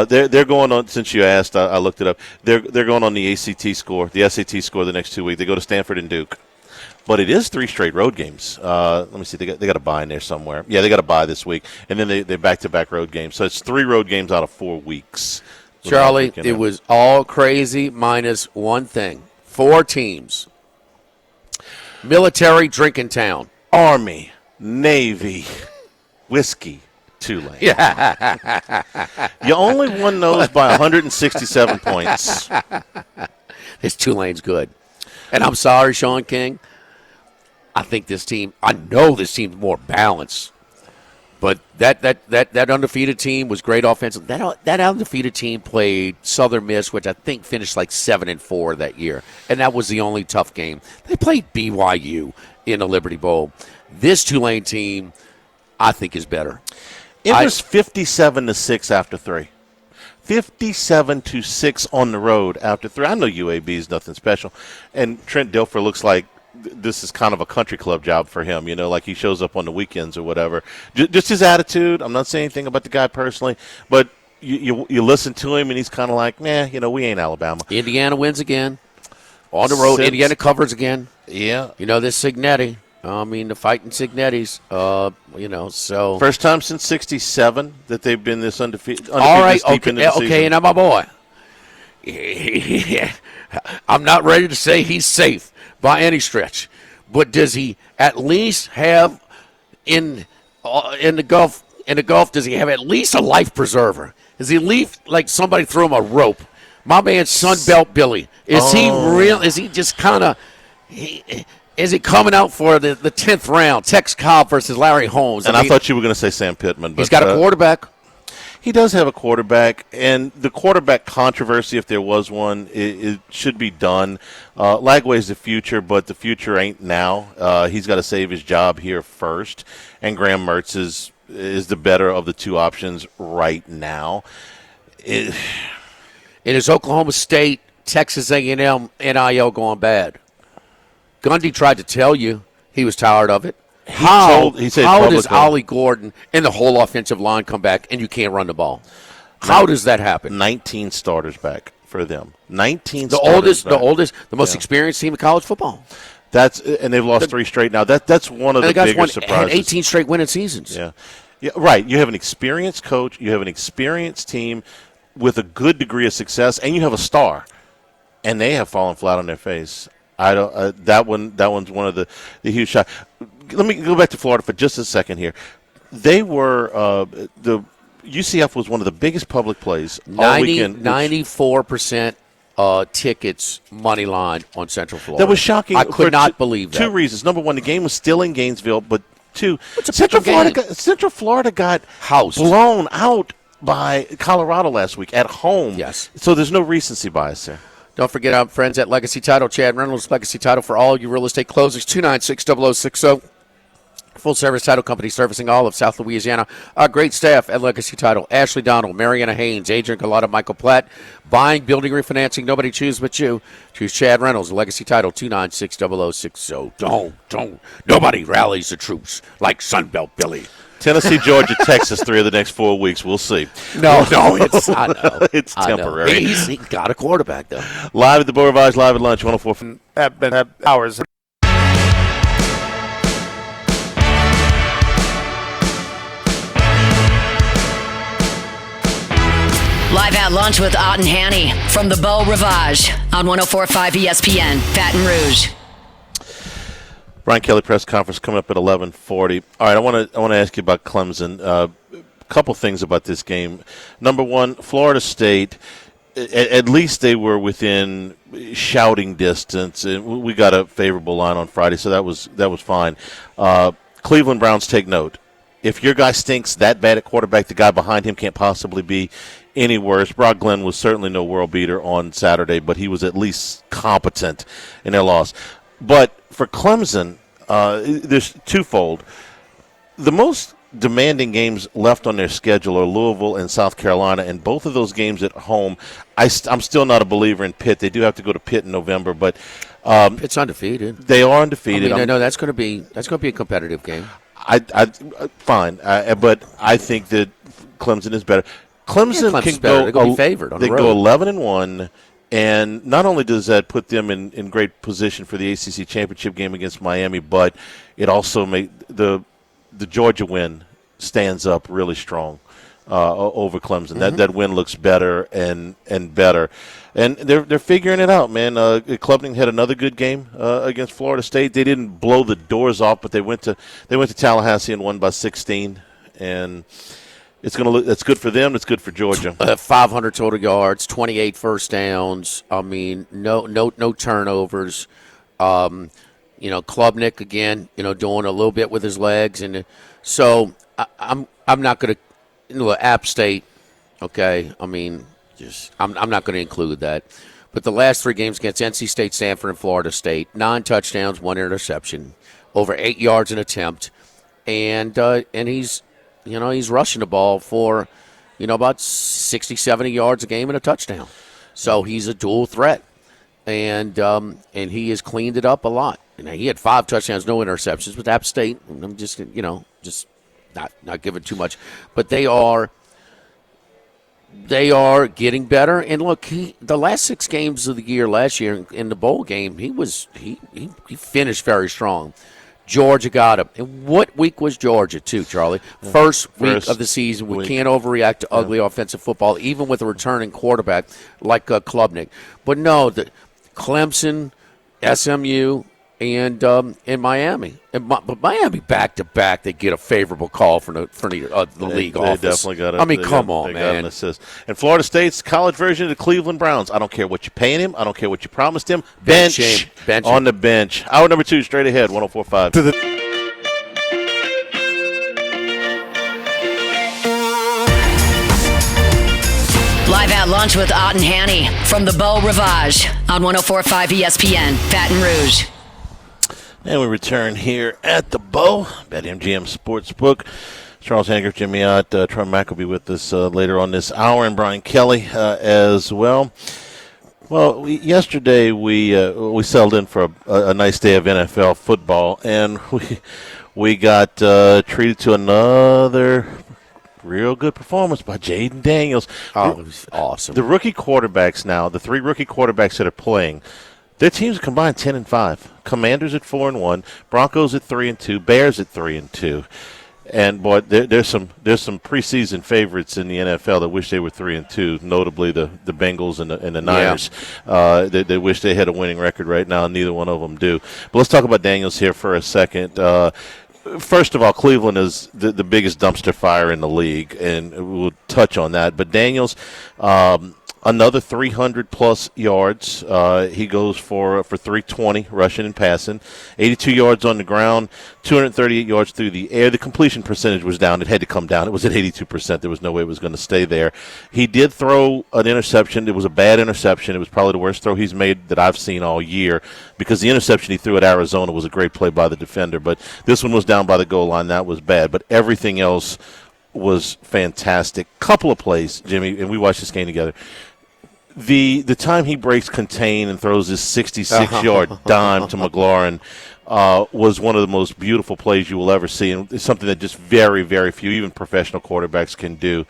They're going on. Since you asked, I looked it up. They're going on the ACT score, the SAT score, the next 2 weeks. They go to Stanford and Duke. But it is 3 straight road games. Let me see. They got a bye in there somewhere. Yeah, they got a bye this week, and then they back-to-back road games. So it's 3 road games out of 4 weeks. Charlie, it was all crazy minus one thing. 4 teams. Military drinking town. Army, Navy, whiskey, Tulane. Yeah. You only won those by 167 points. This Tulane's good. And I'm sorry, Sean King. I know this team's more balanced. But that undefeated team was great offensive. That undefeated team played Southern Miss, which I think finished like 7-4 that year, and that was the only tough game. They played BYU in the Liberty Bowl. This Tulane team, I think, is better. It was 57-6 after 3. 57-6 on the road after 3. I know UAB is nothing special, and Trent Dilfer looks like this is kind of a country club job for him, like he shows up on the weekends or whatever. Just his attitude. I'm not saying anything about the guy personally, but you listen to him and he's kind of like, we ain't Alabama. Indiana wins again. On the road, Indiana covers again. Yeah. This Signetti. The fighting Signettis, so. First time since 67 that they've been this undefeated. All right, okay, now my boy. I'm not ready to say he's safe by any stretch, but does he at least have in the Gulf? Does he have at least a life preserver? Does he leave like somebody threw him a rope? My man, Sunbelt Billy, is he real? Is he just kind of? Is he coming out for the 10th round? Tex Cobb versus Larry Holmes. I thought you were going to say Sam Pittman, but he's got a quarterback. He does have a quarterback, and the quarterback controversy, if there was one, it should be done. Lagway's the future, but the future ain't now. He's got to save his job here first, and Graham Mertz is the better of the 2 options right now. It is Oklahoma State, Texas A&M, NIL going bad. Gundy tried to tell you he was tired of it. How does Ollie Gordon and the whole offensive line come back and you can't run the ball? How does that happen? 19 starters back for them. 19 the most experienced team in college football. And they've lost 3 straight now. That's one of the bigger surprises. Had 18 straight winning seasons. Yeah, right. You have an experienced coach. You have an experienced team with a good degree of success, and you have a star. And they have fallen flat on their face. That one's one of the huge shots. Let me go back to Florida for just a second here. They were UCF was one of the biggest public plays all 90, weekend. 94% tickets money line on Central Florida. That was shocking. I could not believe that. Two reasons. Number one, the game was still in Gainesville, but two, It's a Central pick'em Florida, Central Florida got Housed. blown out by Colorado last week at home. Yes. So there's no recency bias there. Don't forget our friends at Legacy Title. Chad Reynolds, Legacy Title for all your real estate closings, 296-0060. Full-service title company servicing all of South Louisiana. Our great staff at Legacy Title. Ashley Donald, Mariana Haynes, Adrian Galata, Michael Platt. Buying, building, refinancing. Nobody chooses but you. Choose Chad Reynolds, Legacy Title, 296-0060. Don't. Nobody rallies the troops like Sunbelt Billy. Tennessee, Georgia, Texas, 3 of the next 4 weeks. We'll see. No, it's I know. It's I know. temporary. He's got a quarterback, though. Live at the Beau Rivage, live at lunch, 104. Have been hours. Live at lunch with Ott and Hanny from the Beau Rivage on 104.5 ESPN, Baton Rouge. Brian Kelly press conference coming up at 11:40. All right, I want to ask you about Clemson. A couple things about this game. Number one, Florida State. At least they were within shouting distance. We got a favorable line on Friday, so that was fine. Cleveland Browns, take note. If your guy stinks that bad at quarterback, the guy behind him can't possibly be any worse. Brock Glenn was certainly no world beater on Saturday, but he was at least competent in their loss. But for Clemson, there's twofold. The most demanding games left on their schedule are Louisville and South Carolina, and both of those games at home, I'm still not a believer in Pitt. They do have to go to Pitt in November, but Pitt's undefeated. they are undefeated. I know that's going to be a competitive game. Fine, but I think that Clemson is better. Clemson Clemson's can better. go. They're going to be favored on they the road. go 11-1, and not only does that put them in great position for the ACC championship game against Miami, but it also make the Georgia win stands up really strong over Clemson. Mm-hmm. That win looks better and better, and they're figuring it out, man. Clemson had another good game against Florida State. They didn't blow the doors off, but they went to Tallahassee and won by 16, and it's good for them. It's good for Georgia. 500 total yards, 28 first downs. I mean, no turnovers. Klubnik again, doing a little bit with his legs, and so I'm not going to App State. Okay, I mean, I'm not going to include that. But the last 3 games against NC State, Stanford, and Florida State, 9 touchdowns, 1 interception, over 8 yards an attempt, and he's rushing the ball for about 60, 70 yards a game and a touchdown. So he's a dual threat, and he has cleaned it up a lot. He had 5 touchdowns, no interceptions with App State. I'm just not giving too much, but they are getting better. And look, the last 6 games of the year last year in the bowl game, he finished very strong. Georgia got him. And what week was Georgia, too, Charlie? First week of the season. We can't overreact to ugly offensive football, even with a returning quarterback like Klubnik. But no, the Clemson, SMU, and Miami. But Miami back-to-back, they get a favorable call from the league office. They definitely got it. I mean, come on, they man. got an assist. And Florida State's college version of the Cleveland Browns. I don't care what you're paying him. I don't care what you promised him. Bench on the bench. Hour number 2, straight ahead, 104.5. Live at lunch with Ott and Hanny from the Beau Rivage on 104.5 ESPN, Baton Rouge. And we return here at the Beau, BetMGM Sportsbook. Charles Hanger, Jimmy Ott, Troy Mack will be with us later on this hour, and Brian Kelly as well. Well, yesterday we settled in for a nice day of NFL football, and we got treated to another real good performance by Jaden Daniels. Oh, it was awesome. The rookie quarterbacks now, the 3 rookie quarterbacks that are playing, their teams combined 10-5. Commanders at 4-1, Broncos at 3-2, Bears at 3-2. And boy, there's some preseason favorites in the NFL that wish they were 3-2. Notably, the Bengals and the Niners. Yeah. They wish they had a winning record right now. And neither one of them do. But let's talk about Daniels here for a second. First of all, Cleveland is the biggest dumpster fire in the league, and we'll touch on that. But Daniels, another 300-plus yards. He goes for 320 rushing and passing, 82 yards on the ground, 238 yards through the air. The completion percentage was down. It had to come down. It was at 82%. There was no way it was going to stay there. He did throw an interception. It was a bad interception. It was probably the worst throw he's made that I've seen all year, because the interception he threw at Arizona was a great play by the defender. But this one was down by the goal line. That was bad. But everything else was fantastic. Couple of plays, Jimmy, and we watched this game together. The time he breaks contain and throws this 66-yard dime to McLaurin was one of the most beautiful plays you will ever see, and it's something that just very, very few, even professional quarterbacks, can do.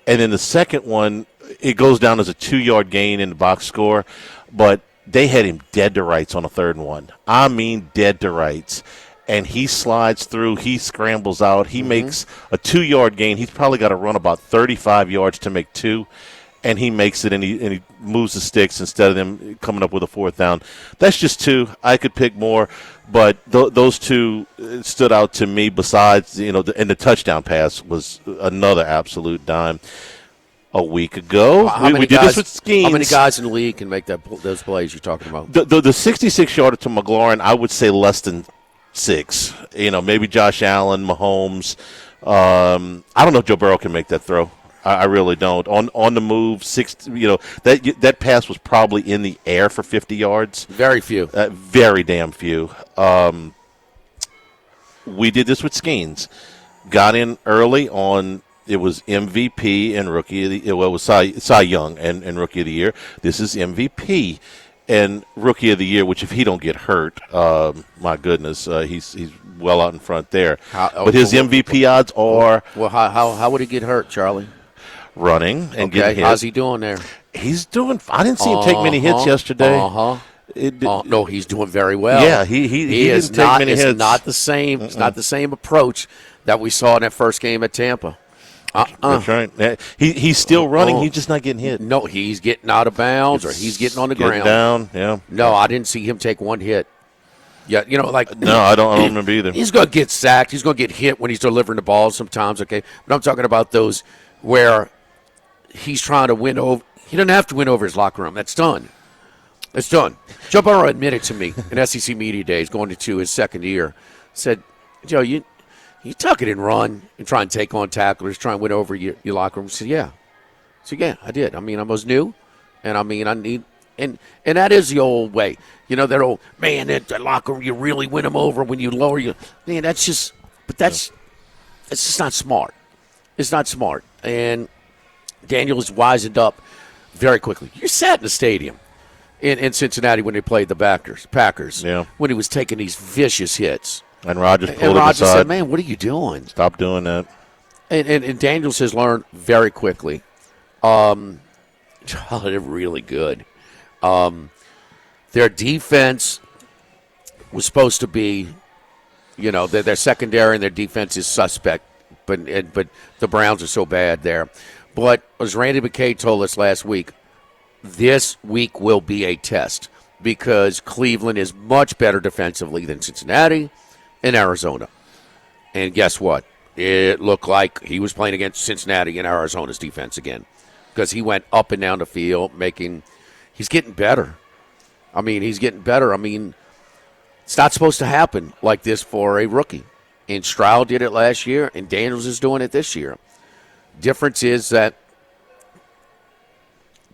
And then the second one, it goes down as a 2-yard gain in the box score, but they had him dead to rights on a 3rd and 1. I mean dead to rights. And he slides through, he scrambles out, he makes a 2-yard gain. He's probably got to run about 35 yards to make 2. And he makes it, and he moves the sticks instead of them coming up with a 4th down. That's just 2. I could pick more, but those 2 stood out to me. Besides, and the touchdown pass was another absolute dime. A week ago, we did this with Skeens. How many guys in the league can make those plays you're talking about? The 66-yarder to McLaurin, I would say less than 6. Maybe Josh Allen, Mahomes. I don't know if Joe Burrow can make that throw. I really don't. On the move, that pass was probably in the air for 50 yards. Very few. Very damn few. We did this with Skeens. Got in early on. It was MVP and Rookie of the Year. Well, it was Cy Young and Rookie of the Year. This is MVP and Rookie of the Year, which if he don't get hurt, my goodness, he's well out in front there. But his MVP odds are. Well, how would he get hurt, Charlie? Running and getting hit. How's he doing there? He's doing. I didn't see him take many hits yesterday. No, he's doing very well. Yeah, he didn't take many hits. It's not the same. It's not the same approach that we saw in that first game at Tampa. That's right. He's still running. He's just not getting hit. No, he's getting out of bounds or he's getting on the ground. Down. Yeah. No, I didn't see him take one hit. Yeah, no, I don't remember either. He's going to get sacked. He's going to get hit when he's delivering the ball sometimes. Okay, but I'm talking about those where he's trying to win over. He doesn't have to win over his locker room. That's done. It's done. Joe Burrow admitted to me in SEC Media Days going into his 2nd year, said, Joe, you tuck it and run and try and take on tacklers, try and win over your locker room. I said, yeah. I did. I was new, and I need – and that is the old way. That old, man, that locker room, you really win them over when you lower your – man, that's just – but that's just not smart. It's not smart. And – Daniels wisened up very quickly. You sat in the stadium in Cincinnati when they played the Packers. Yeah. When he was taking these vicious hits. And Rodgers pulled him aside. Said, man, what are you doing? Stop doing that. And Daniels has learned very quickly. They're really good. Their defense was supposed to be, their secondary and their defense is suspect. But the Browns are so bad there. But as Randy McKay told us last week, this week will be a test because Cleveland is much better defensively than Cincinnati and Arizona. And guess what? It looked like he was playing against Cincinnati and Arizona's defense again because he went up and down the field he's getting better. He's getting better. It's not supposed to happen like this for a rookie. And Stroud did it last year, and Daniels is doing it this year. Difference is that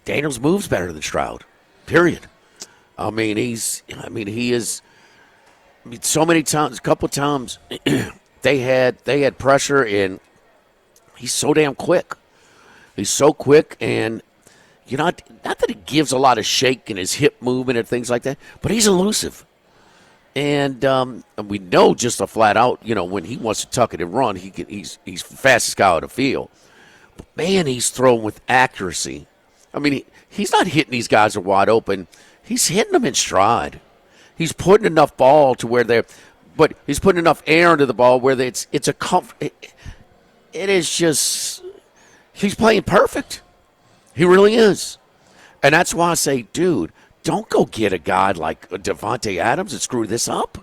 Daniels moves better than Stroud, period. He is so many times, a couple of times, they had pressure, and he's so damn quick. He's so quick, and not that he gives a lot of shake in his hip movement and things like that, but he's elusive. And we know just a flat out, when he wants to tuck it and run, he's the fastest guy on the field. But, man, he's throwing with accuracy. He's not hitting these guys are wide open. He's hitting them in stride. He's putting enough ball to where he's putting enough air into the ball where it's a comfort. It is just, he's playing perfect. He really is. And that's why I say, dude, don't go get a guy like Devontae Adams and screw this up.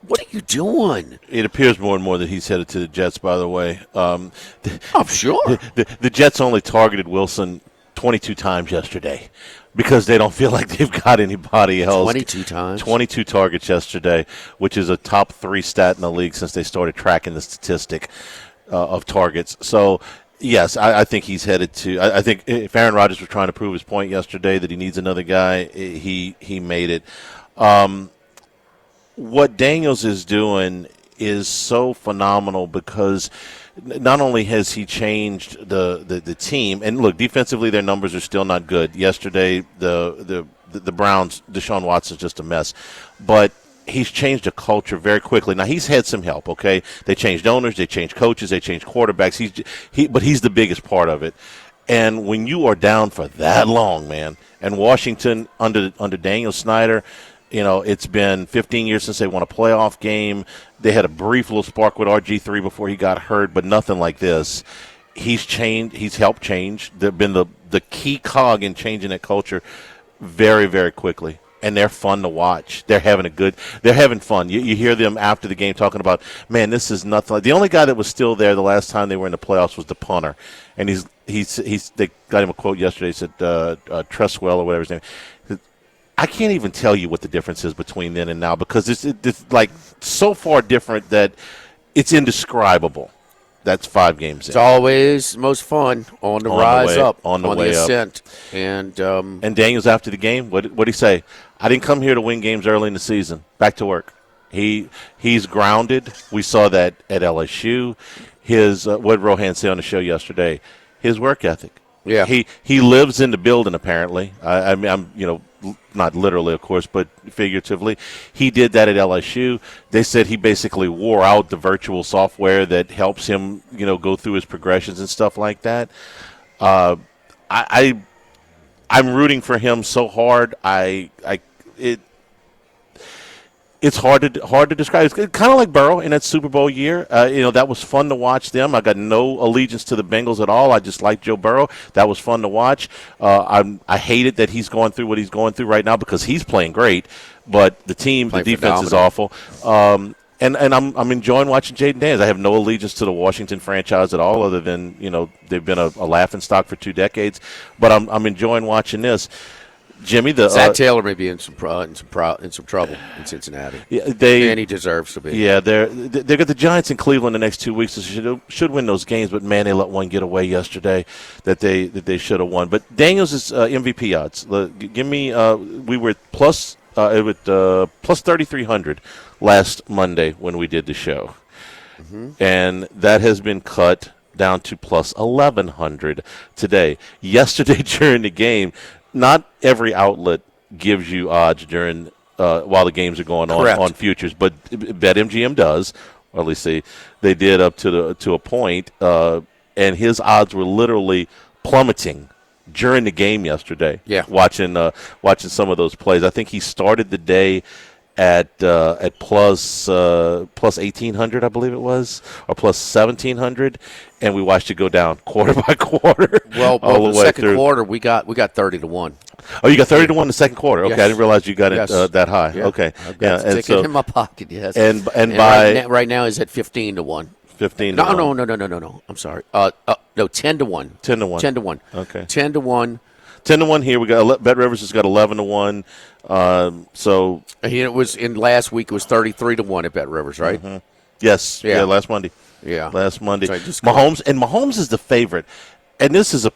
What are you doing? It appears more and more that he's headed to the Jets, by the way. I'm sure. The Jets only targeted Wilson 22 times yesterday because they don't feel like they've got anybody else. 22 times? 22 targets yesterday, which is a top 3 stat in the league since they started tracking the statistic of targets. So, yes, I think he's headed to – I think if Aaron Rodgers was trying to prove his point yesterday that he needs another guy, he made it. What Daniels is doing is so phenomenal because not only has he changed the team, and look, defensively their numbers are still not good. Yesterday, the Browns, Deshaun Watson's just a mess, but he's changed a culture very quickly. Now he's had some help. Okay, they changed owners, they changed coaches, they changed quarterbacks. But he's the biggest part of it. And when you are down for that long, man, and Washington under Daniel Snyder. You know, it's been 15 years since they won a playoff game. They had a brief little spark with RG3 before he got hurt, but nothing like this. He's changed. He's helped change. They've been the key cog in changing that culture very, very quickly. And they're fun to watch. They're having fun. You hear them after the game talking about, man, this is nothing like. The only guy that was still there the last time they were in the playoffs was the punter. And they got him a quote yesterday. He said, Tresswell or whatever his name. I can't even tell you what the difference is between then and now because it's like so far different that it's indescribable. That's 5 games in. It's always most fun on the rise up, on the way ascent. Up. And Daniels after the game, what did he say? I didn't come here to win games early in the season. Back to work. He's grounded. We saw that at LSU. His what did Rohan say on the show yesterday? His work ethic. Yeah. He lives in the building apparently. I mean, I'm not literally, of course, but figuratively. He did that at LSU. They said he basically wore out the virtual software that helps him, go through his progressions and stuff like that. I'm rooting for him so hard. It's hard to describe. It's kind of like Burrow in that Super Bowl year. That was fun to watch them. I got no allegiance to the Bengals at all. I just like Joe Burrow. That was fun to watch. I hate it that he's going through what he's going through right now because he's playing great, but the defense is awful. And I'm enjoying watching Jaden Daniels. I have no allegiance to the Washington franchise at all, other than they've been a laughingstock for 2 decades. But I'm enjoying watching this. Jimmy, Zach Taylor may be in some trouble in Cincinnati. Yeah, and he deserves to be. Yeah, they got the Giants in Cleveland the next 2 weeks. So should win those games, but man, they let one get away yesterday that they should have won. But Daniels is MVP odds. Give me. We were plus 3,300 last Monday when we did the show, and that has been cut down to plus 1,100 today. Yesterday during the game. Not every outlet gives you odds during while the games are going on futures, but BetMGM does, or at least they did up to a point, and his odds were literally plummeting during the game yesterday. Yeah, watching some of those plays. I think he started the day at plus 1,800, I believe it was, or plus 1,700, and we watched it go down quarter by quarter. Well, the second quarter we got 30 to 1. Oh, you got 30 to 1 in the second quarter. Okay, yes. I didn't realize you got it that high. Yeah. Okay, I've got the ticket in my pocket. Yes, and by right now is at 15 to 1. 15 to 1. No. I'm sorry. No, 10 to 1. 10 to 1. 10 to 1. Okay. 10 to 1. 10 to 1 here. We got Bet Rivers has got 11 to 1. So it was in last week. It was 33 to 1 at Bet Rivers, right? Mm-hmm. Yes. Yeah. Last Monday. Yeah. Last Monday. Mahomes is the favorite, and this is a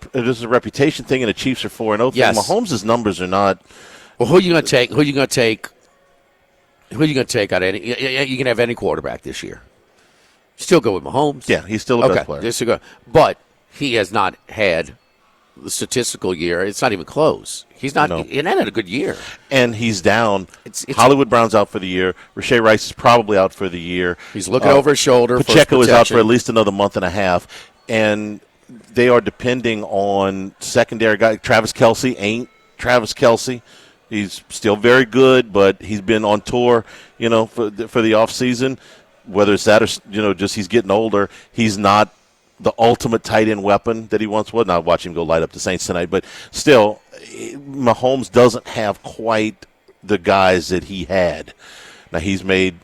reputation thing, and the Chiefs are 4-0. Yes. Mahomes' numbers are not. Well, who are you going to take? Who are you going to take out any? You can have any quarterback this year. Still go with Mahomes. Yeah, he's still the best player. But he has not had the statistical year. It's not even close. He's not. No. He had a good year, and he's down. Hollywood Brown's out for the year. Rashae Rice is probably out for the year. He's looking over his shoulder. Pacheco is out for at least another month and a half, and they are depending on secondary guy. Travis Kelce ain't Travis Kelce. He's still very good, but he's been on tour, for the offseason. Whether it's that or just he's getting older, he's not the ultimate tight end weapon that he once was. Now watch him go light up the Saints tonight, but still, Mahomes doesn't have quite the guys that he had. Now he's made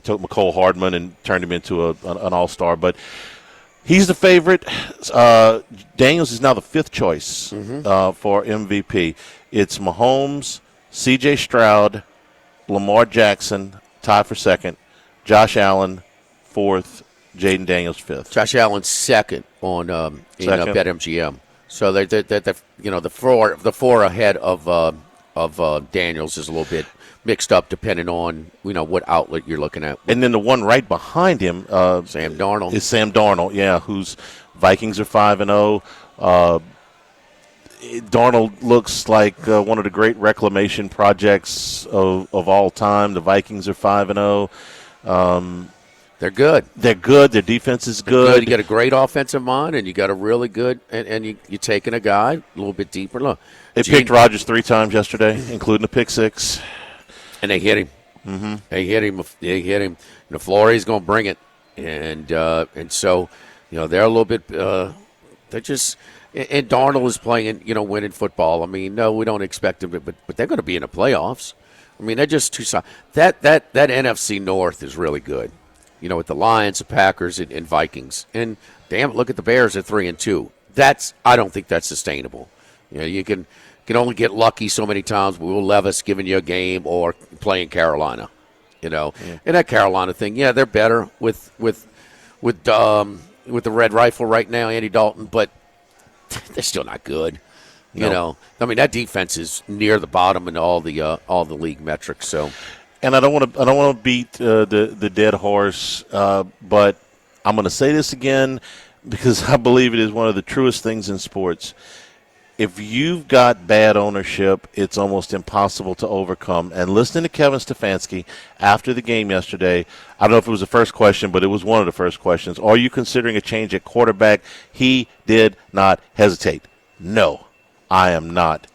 took McCole Hardman and turned him into an all-star. But he's the favorite. Daniels is now the fifth choice for MVP. It's Mahomes, C.J. Stroud, Lamar Jackson, tie for second, Josh Allen, fourth, Jaden Daniels, fifth. Josh Allen second on in BetMGM. So they the four ahead of Daniels is a little bit mixed up depending on what outlet you're looking at. And then the one right behind him, Sam Darnold, is Sam Darnold. Yeah, whose Vikings are 5-0. Darnold looks like one of the great reclamation projects of all time. The Vikings are 5-0. They're good. They're good. Their defense is good. You got a great offensive mind, and you got a really good, and you're taking a guy a little bit deeper. Look, they picked Rodgers 3 times yesterday, including a pick six. And they hit him. Mm-hmm. They hit him. Florey's going to bring it, and so they're a little bit. They're just. And Darnold is playing, winning football. I mean, no, we don't expect him to, but they're going to be in the playoffs. I mean, they're just too solid. That NFC North is really good. With the Lions, the Packers, and Vikings. And damn it, look at the Bears at 3-2. I don't think that's sustainable. You can only get lucky so many times. Will Levis giving you a game or playing Carolina. And that Carolina thing, they're better with the Red Rifle right now, Andy Dalton, but they're still not good. No. I mean, that defense is near the bottom in all the league metrics. So. And I don't want to beat the dead horse, but I'm going to say this again because I believe it is one of the truest things in sports. If you've got bad ownership, it's almost impossible to overcome. And listening to Kevin Stefanski after the game yesterday, I don't know if it was the first question, but it was one of the first questions. Are you considering a change at quarterback? He did not hesitate. No, I am not.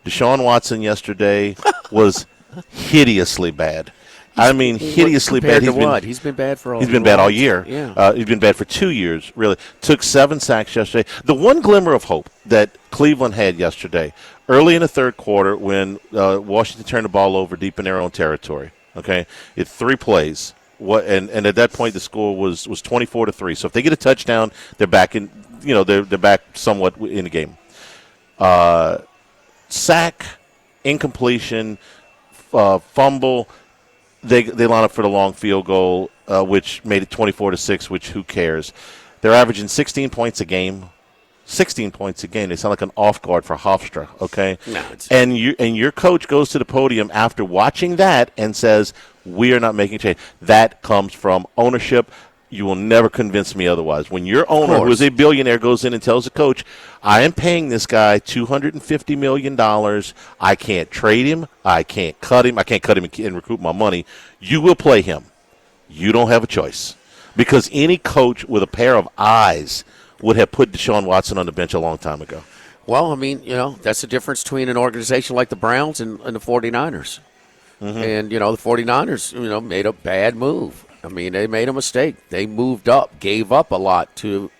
Deshaun Watson yesterday was hideously bad. I mean, hideously bad. He's been bad for all. He's been bad all year. Yeah. He's been bad for 2 years. Really, took 7 sacks yesterday. The one glimmer of hope that Cleveland had yesterday, early in the third quarter, when Washington turned the ball over deep in their own territory. Okay, it's 3 plays. And at that point the score was 24-3. So if they get a touchdown, they're back in. They're back somewhat in the game. Sack, incompletion, fumble. They line up for the long field goal, which made it 24-6. Which who cares? They're averaging 16 points a game. 16 points a game. They sound like an off guard for Hofstra. Okay, and your coach goes to the podium after watching that and says, "We are not making change." That comes from ownership. You will never convince me otherwise. When your owner, who is a billionaire, goes in and tells the coach, I am paying this guy $250 million. I can't trade him. I can't cut him. I can't cut him and recoup my money. You will play him. You don't have a choice. Because any coach with a pair of eyes would have put Deshaun Watson on the bench a long time ago. Well, I mean, that's the difference between an organization like the Browns and the 49ers. Mm-hmm. And, the 49ers, made a bad move. I mean, they made a mistake. They moved up, gave up a lot to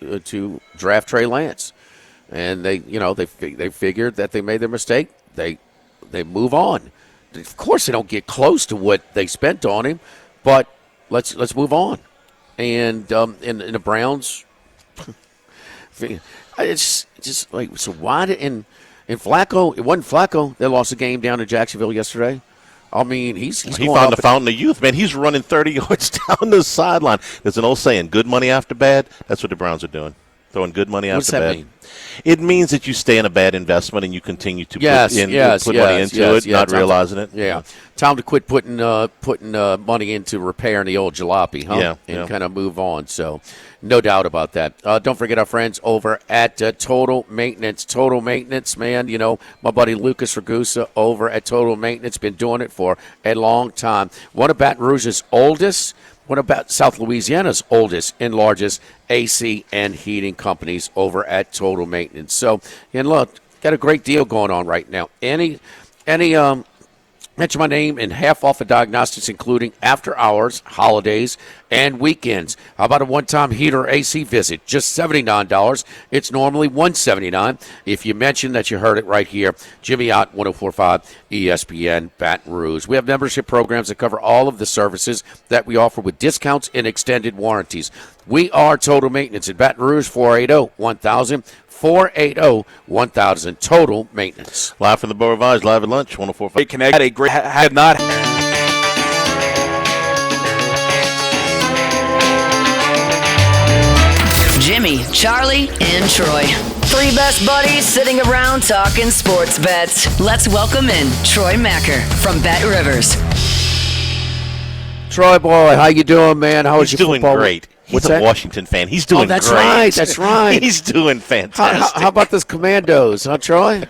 draft Trey Lance, and they figured that they made their mistake. They move on. Of course, they don't get close to what they spent on him, but let's move on. And in the Browns, it's just like, so why did in Flacco? It wasn't Flacco that lost a game down in Jacksonville yesterday. I mean, he found the fountain of youth, man. He's running 30 yards down the sideline. There's an old saying, good money after bad. That's what the Browns are doing, throwing good money after bad. What does that mean? It means that you stay in a bad investment and you continue to put money into it, not realizing it. Yeah. Time to quit putting money into repairing the old jalopy, huh? And kind of move on. So no doubt about that. Don't forget our friends over at Total Maintenance. Total Maintenance, man. My buddy Lucas Ragusa over at Total Maintenance, been doing it for a long time. One of Baton Rouge's oldest. What about South Louisiana's oldest and largest AC and heating companies over at Total Maintenance? So, and look, got a great deal going on right now. Any Mention my name and half off of diagnostics, including after hours, holidays, and weekends. How about a one-time heater AC visit? Just $79. It's normally $179. If you mention that you heard it right here, Jimmy Ott, 104.5 ESPN Baton Rouge. We have membership programs that cover all of the services that we offer with discounts and extended warranties. We are Total Maintenance in Baton Rouge, 480-1000. 480-1000 Total Maintenance. Live from the Beau Rivage, live at lunch, 104.5. Connect a great had not. Jimmy, Charlie, and Troy. Three best buddies sitting around talking sports bets. Let's welcome in Troy Macker from Bet Rivers. Troy boy, how you doing, man? How was He's your doing football? great. He's What's a that? Washington fan. He's doing that's great. right. That's right. He's doing fantastic. How about this Commandos, huh, Troy?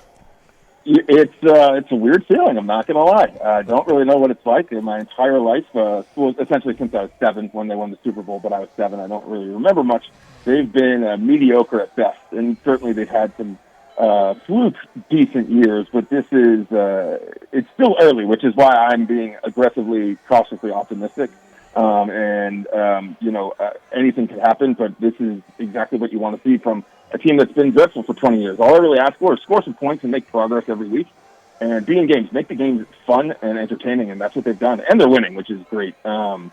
It's a weird feeling. I'm not going to lie. I don't really know what it's like in my entire life. Well, essentially since I was 7 when they won the Super Bowl, but I was 7. I don't really remember much. They've been mediocre at best, and certainly they've had some fluke decent years. But this is it's still early, which is why I'm being aggressively, cautiously optimistic. Anything could happen, but this is exactly what you want to see from a team that's been dreadful for 20 years. All I really ask for is score some points and make progress every week, and be in games, make the games fun and entertaining, and that's what they've done. And they're winning, which is great. So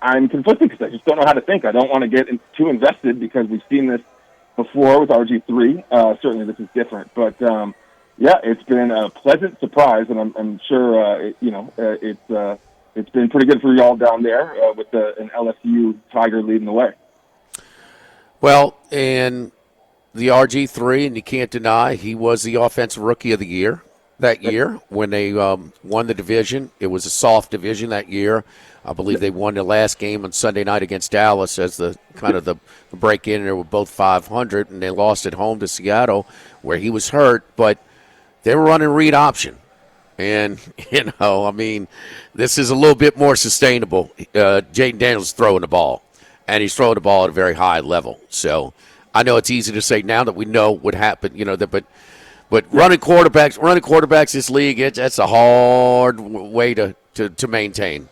I'm conflicted because I just don't know how to think. I don't want to get too invested because we've seen this before with RG3. Certainly, this is different, but. Yeah, it's been a pleasant surprise, and I'm sure it's been pretty good for y'all down there with an LSU Tiger leading the way. Well, and the RG3, and you can't deny he was the offensive rookie of the year that year when they won the division. It was a soft division that year. I believe they won the last game on Sunday night against Dallas as the kind of the break-in. They were both 500, and they lost at home to Seattle where he was hurt, but they were running read option. And, this is a little bit more sustainable. Jaden Daniels is throwing the ball, and he's throwing the ball at a very high level. So I know it's easy to say now that we know what happened, but running quarterbacks this league, that's a hard way to maintain.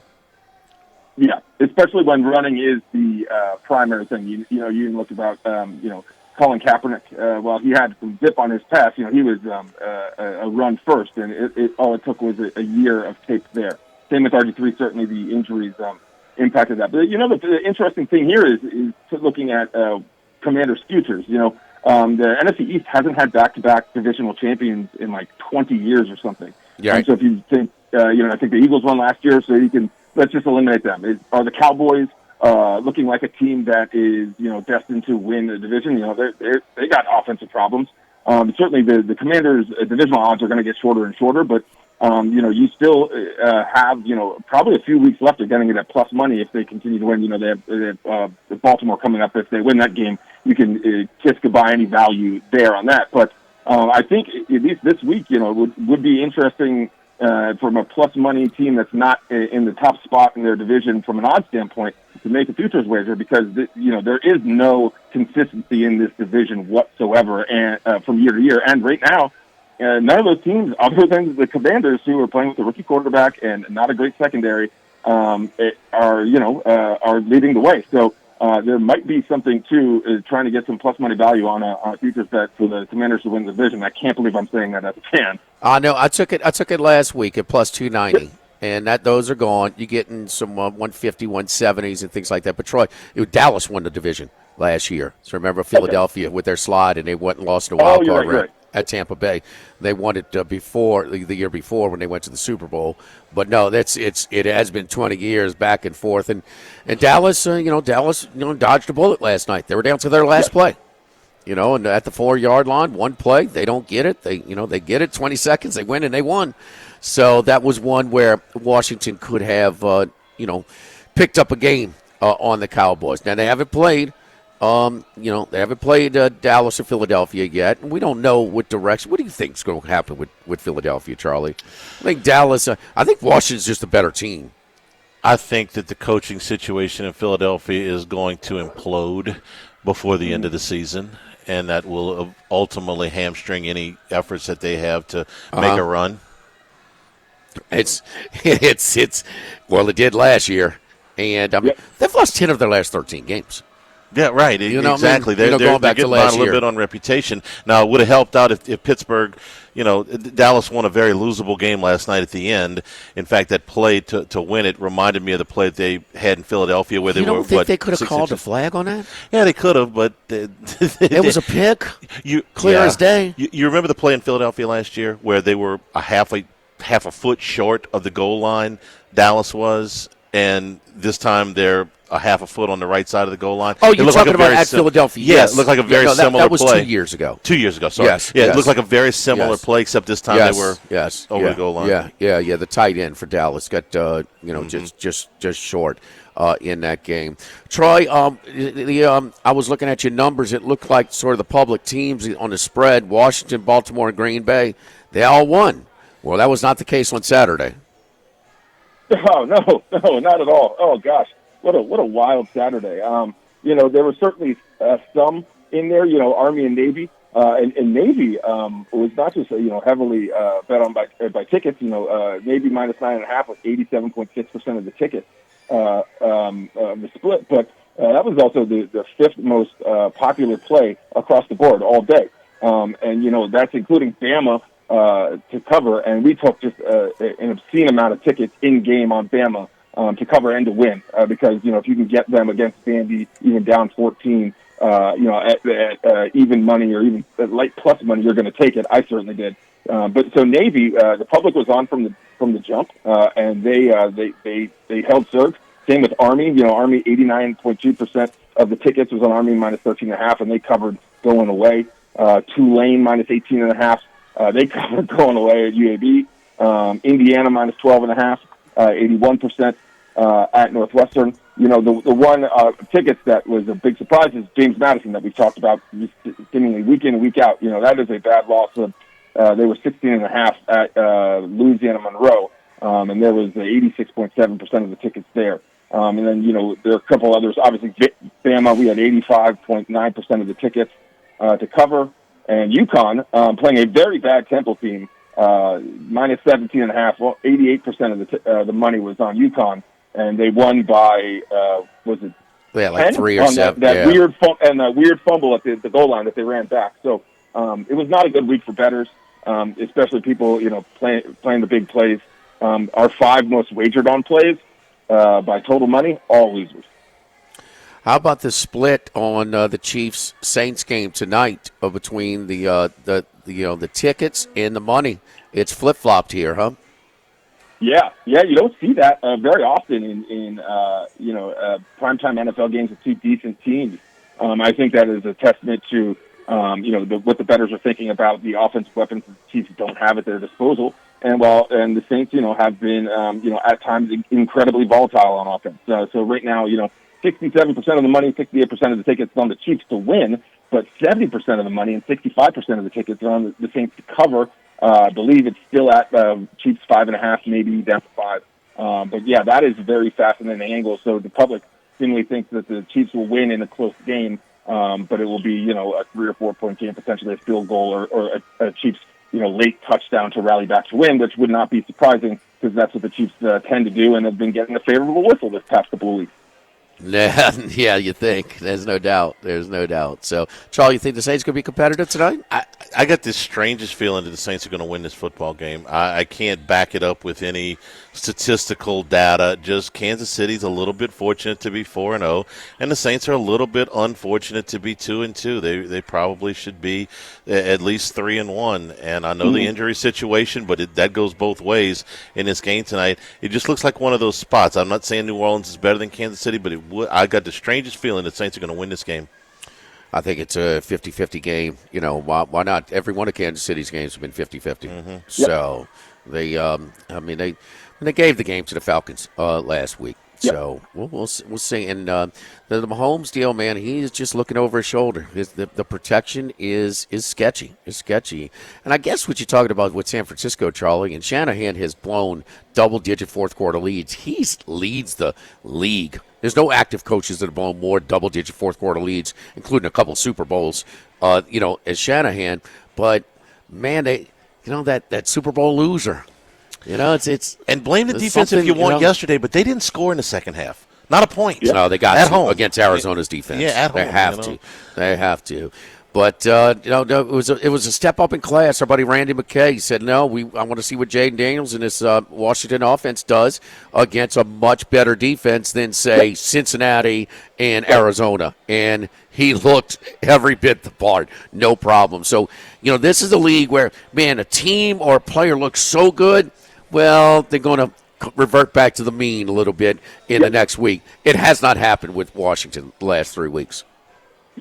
Yeah, especially when running is the primary thing. You even look about, Colin Kaepernick, he had some dip on his pass. He was a run first, and all it took was a year of tape there. Same with RG3. Certainly, the injuries impacted that. But the interesting thing here is looking at Commanders' futures. The NFC East hasn't had back-to-back divisional champions in like 20 years or something. Yeah. And so if you think, I think the Eagles won last year, so let's just eliminate them. Are the Cowboys looking like a team that is, destined to win the division? They got offensive problems. Certainly the Commanders' divisional odds are going to get shorter and shorter, but, you still have, probably a few weeks left of getting it at plus money if they continue to win. They have Baltimore coming up. If they win that game, you can kiss goodbye any value there on that. But I think at least this week, would be interesting from a plus money team that's not in the top spot in their division from an odds standpoint to make a futures wager, because there is no consistency in this division whatsoever, and from year to year. And right now, none of those teams, other than the Commanders, who are playing with a rookie quarterback and not a great secondary, are leading the way. So there might be something to trying to get some plus money value on a futures bet for the Commanders to win the division. I can't believe I'm saying that as a fan. I know. I took it last week at plus 290, and those are gone. You're getting some 150, 170s and things like that. But Troy, Dallas won the division last year. So remember Philadelphia with their slide, and they went and lost in a wild card round at Tampa Bay. They won it before the year before when they went to the Super Bowl. But no, it has been 20 years back and forth, and Dallas, dodged a bullet last night. They were down to their last play. And at the 4-yard line, one play, they don't get it. They get it, 20 seconds, they win, and they won. So that was one where Washington could have, picked up a game on the Cowboys. Now, they haven't played, Dallas or Philadelphia yet, and we don't know what direction. What do you think is going to happen with Philadelphia, Charlie? I think Dallas, I think Washington's just a better team. I think that the coaching situation in Philadelphia is going to implode before the end of the season. and that will ultimately hamstring any efforts that they have to make a run? It's well, it did last year, and they've lost 10 of their last 13 games. Yeah, right. Exactly. They're going back to getting last by a little year. bit on reputation. Now, it would have helped out if Pittsburgh, Dallas won a very losable game last night at the end. In fact, that play to win it reminded me of the play that they had in Philadelphia where they You were, don't think they could have called a flag on that? Yeah, they could have, but It was a pick, clear as day. You remember the play in Philadelphia last year where they were a half a foot short of the goal line, Dallas was, and this time they're a half a foot on the right side of the goal line. Oh, you're talking about at Philadelphia. Yeah, yes. It looked like a very similar that was play. 2 years ago. 2 years ago, sorry. Yes, It looked like a very similar play, except this time they were over the goal line. Yeah. The tight end for Dallas got just short in that game. Troy, I was looking at your numbers. It looked like sort of the public teams on the spread, Washington, Baltimore, and Green Bay, they all won. Well, that was not the case on Saturday. Oh, no, not at all. Oh, gosh. What a wild Saturday. There were certainly some in there, Army and Navy. And Navy was not just, heavily bet on by tickets. Navy minus 9.5 was 87.6% of the tickets, the split. But that was also the fifth most popular play across the board all day. And that's including Bama to cover. And we took just an obscene amount of tickets in-game on Bama to cover and to win, because if you can get them against Vandy even down 14, at even money or even light plus money, you're going to take it. I certainly did. But so Navy, the public was on from the jump, and they held serve. Same with Army. Army 89.2% of the tickets was on Army minus 13.5, and they covered going away. Tulane minus 18.5, they covered going away at UAB. Indiana minus 12.5. 81% at Northwestern. The one tickets that was a big surprise is James Madison that we've talked about seemingly week in and week out. That is a bad loss. They were 16.5 at Louisiana Monroe, and there was 86.7% of the tickets there. And then there are a couple others. Obviously, Bama, we had 85.9% of the tickets to cover, and UConn playing a very bad Temple team. Minus 17.5. Well, 88% of the money was on UConn, and they won by was it? Yeah, like 10? 3 or 7. That weird fumble at the goal line that they ran back. So it was not a good week for bettors, especially people playing the big plays. Our 5 most wagered on plays by total money, all losers. How about the split on the Chiefs Saints game tonight between the tickets and the money? It's flip flopped here, huh? Yeah, you don't see that very often in primetime NFL games with two decent teams. I think that is a testament to what the bettors are thinking about the offensive weapons the Chiefs don't have at their disposal, and the Saints have been at times incredibly volatile on offense. So right now 67% of the money, 68% of the tickets on the Chiefs to win, but 70% of the money and 65% of the tickets are on the Saints to cover. I believe it's still at Chiefs 5.5, maybe down to 5. But yeah, that is a very fascinating angle. So the public seemingly thinks that the Chiefs will win in a close game, but it will be a 3 or 4 point game, potentially a field goal or a Chiefs late touchdown to rally back to win, which would not be surprising because that's what the Chiefs tend to do and have been getting a favorable whistle this past couple of weeks. Yeah, you think. There's no doubt. So, Charlie, you think the Saints could be competitive tonight? I got this strangest feeling that the Saints are going to win this football game. I can't back it up with any statistical data. Just Kansas City's a little bit fortunate to be 4-0, and the Saints are a little bit unfortunate to be 2-2. They probably should be at least 3-1. And I know the injury situation, but that goes both ways in this game tonight. It just looks like one of those spots. I'm not saying New Orleans is better than Kansas City, but I got the strangest feeling the Saints are going to win this game. I think it's a 50-50 game. Why not? Every one of Kansas City's games have been 50-50. Mm-hmm. So they gave the game to the Falcons last week. Yep. So we'll see. And the Mahomes deal, man, he's just looking over his shoulder. The protection is sketchy. It's sketchy. And I guess what you're talking about with San Francisco, Charlie, and Shanahan has blown double-digit fourth-quarter leads. He leads the league There's no active coaches that have blown more double-digit fourth-quarter leads, including a couple of Super Bowls, as Shanahan. But, man, that Super Bowl loser, it's and blame the defense if you want yesterday, but they didn't score in the second half. Not a point. No, they got at to home against Arizona's defense. Yeah, at home. They have to. They have to. But it was a step up in class. Our buddy Randy McKay said, "No, I want to see what Jaden Daniels and this Washington offense does against a much better defense than, say, Cincinnati and Arizona." And he looked every bit the part, no problem. So, this is a league where, man, a team or a player looks so good, well, they're going to revert back to the mean a little bit in the next week. It has not happened with Washington the last 3 weeks.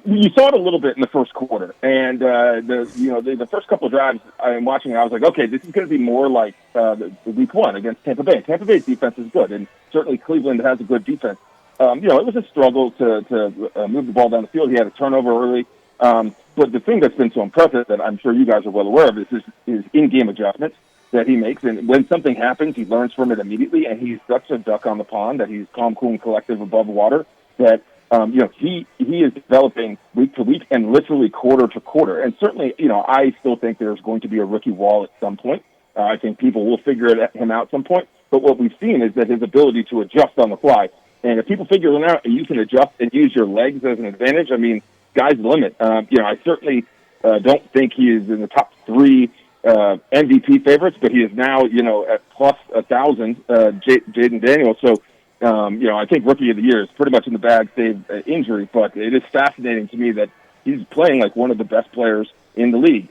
You saw it a little bit in the first quarter, and the first couple of drives I'm watching, I was like, okay, this is going to be more like the week one against Tampa Bay. Tampa Bay's defense is good, and certainly Cleveland has a good defense. It was a struggle to move the ball down the field. He had a turnover early, but the thing that's been so impressive that I'm sure you guys are well aware of is his in-game adjustments that he makes, and when something happens, he learns from it immediately, and he's such a duck on the pond that he's calm, cool, and collective above water that. He is developing week to week and literally quarter to quarter. And certainly, I still think there's going to be a rookie wall at some point. I think people will figure him out at some point. But what we've seen is that his ability to adjust on the fly. And if people figure it out and you can adjust and use your legs as an advantage, I mean, sky's the limit. I certainly don't think he is in the top 3 MVP favorites, but he is now, at plus 1,000, Jaden Daniels. So, I think Rookie of the Year is pretty much in the bag, save injury. But it is fascinating to me that he's playing like one of the best players in the league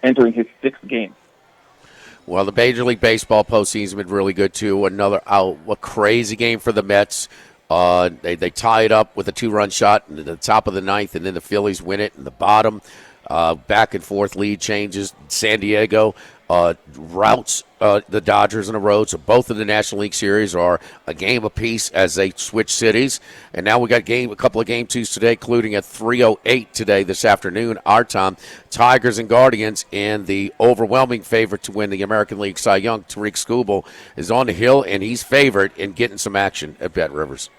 entering his 6th game. Well, the Major League Baseball postseason has been really good too. A crazy game for the Mets. They tie it up with a 2-run shot in the top of the 9th, and then the Phillies win it in the bottom. Back and forth lead changes. San Diego routes the Dodgers on the road. So both of the National League Series are a game apiece as they switch cities. And now we got a couple of game twos today, including at 3:08 today this afternoon, our time. Tigers and Guardians, and the overwhelming favorite to win the American League Cy Young, Tariq Skubal, is on the hill, and he's favored in getting some action at Bet Rivers.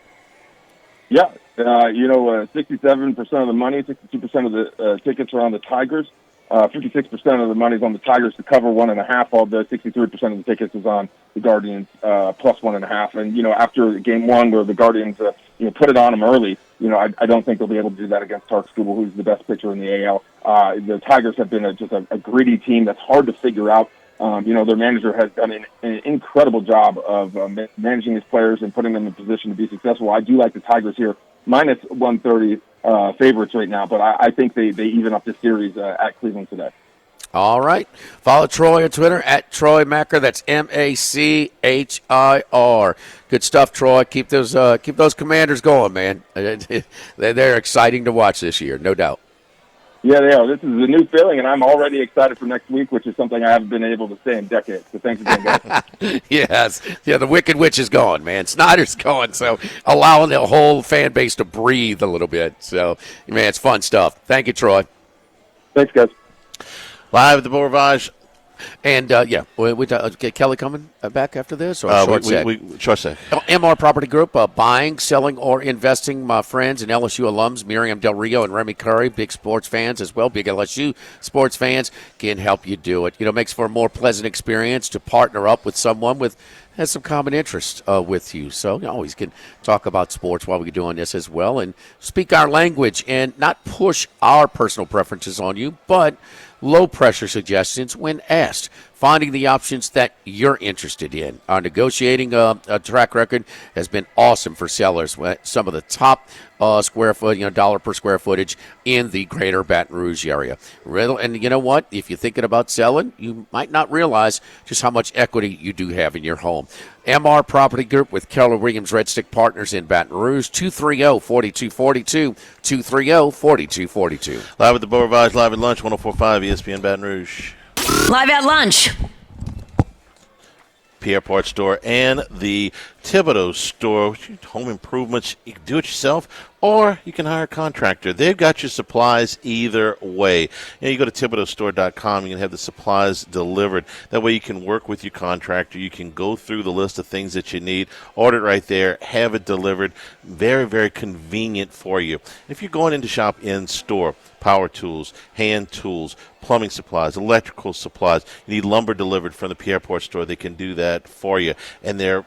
Yeah, 67% of the money, 62% of the tickets are on the Tigers. 56% of the money is on the Tigers to cover 1.5. Although 63% of the tickets is on the Guardians plus 1.5. And after game one, where the Guardians put it on them early, I don't think they'll be able to do that against Tariq Skubal, who's the best pitcher in the AL. The Tigers have been just a gritty team that's hard to figure out. Their manager has done an incredible job of managing his players and putting them in position to be successful. I do like the Tigers here, minus 130 favorites right now, but I think they even up the series at Cleveland today. All right. Follow Troy on Twitter at Troy Macker. That's Machir. Good stuff, Troy. Keep those Commanders going, man. They're exciting to watch this year, no doubt. Yeah, they are. This is a new feeling, and I'm already excited for next week, which is something I haven't been able to say in decades. So thanks again, guys. Yes. Yeah, the Wicked Witch is gone, man. Snyder's gone, so allowing the whole fan base to breathe a little bit. So, man, it's fun stuff. Thank you, Troy. Thanks, guys. Live at the Beau Rivage. And, Kelly coming back after this? Or short sec? Short sec. MR Property Group, buying, selling, or investing. My friends and LSU alums, Miriam Del Rio and Remy Curry, big sports fans as well, big LSU sports fans, can help you do it. It makes for a more pleasant experience to partner up with someone has some common interest with you. So you always can talk about sports while we're doing this as well and speak our language and not push our personal preferences on you, but low-pressure suggestions when asked, finding the options that you're interested in. Our negotiating track record has been awesome for sellers. Some of the top square foot, dollar per square footage in the greater Baton Rouge area. And you know what? If you're thinking about selling, you might not realize just how much equity you do have in your home. MR Property Group with Keller Williams Red Stick Partners in Baton Rouge, 230-4242, 230-4242. Live at the Beau Rivage, live at lunch, 104.5 ESPN Baton Rouge. Live at lunch. Pierre Part Store and the Thibodeau store, home improvements. You can do it yourself, or you can hire a contractor. They've got your supplies either way. You go to ThibodeauStore.com. You can have the supplies delivered. That way you can work with your contractor. You can go through the list of things that you need, order it right there, have it delivered. Very, very convenient for you. If you're going in to shop in store, power tools, hand tools, plumbing supplies, electrical supplies, you need lumber delivered from the Pierreport store, they can do that for you. And their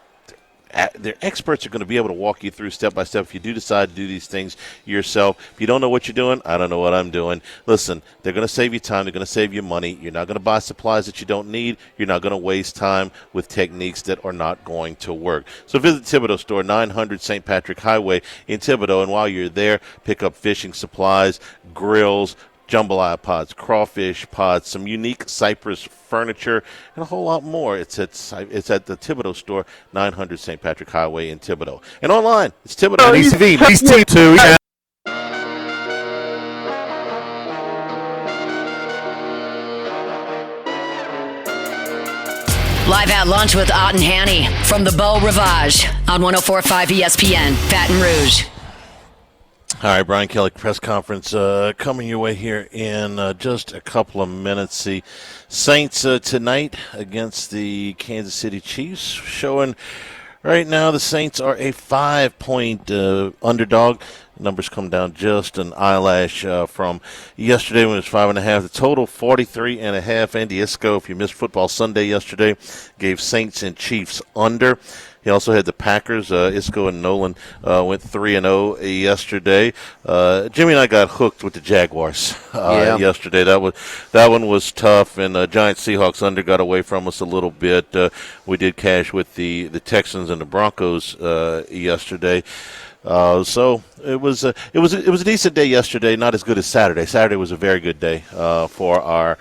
experts are going to be able to walk you through step by step if you do decide to do these things yourself. If you don't know what you're doing, I don't know what I'm doing. Listen, they're going to save you time. They're going to save you money. You're not going to buy supplies that you don't need. You're not going to waste time with techniques that are not going to work. So visit Thibodeau Store, 900 St. Patrick Highway in Thibodeau. And while you're there, pick up fishing supplies, grills, jambalaya pods, crawfish pods, some unique Cypress furniture, and a whole lot more. It's at the Thibodeau Store, 900 St. Patrick Highway in Thibodeau. And online, it's Thibodeau. Live at lunch with Ott and Hanny from the Beau Rivage on 104.5 ESPN, Baton Rouge. All right, Brian Kelly press conference coming your way here in just a couple of minutes. The Saints tonight against the Kansas City Chiefs, showing right now the Saints are a 5-point underdog. Numbers come down just an eyelash from yesterday when it was 5.5. The total 43.5. Andy Isco, if you missed Football Sunday yesterday, gave Saints and Chiefs under. He also had the Packers. Isco and Nolan went 3-0 yesterday. Jimmy and I got hooked with the Jaguars yesterday. That one was tough, and Giants Seahawks under got away from us a little bit. We did cash with the Texans and the Broncos yesterday. So it was a decent day yesterday. Not as good as Saturday. Saturday was a very good day for our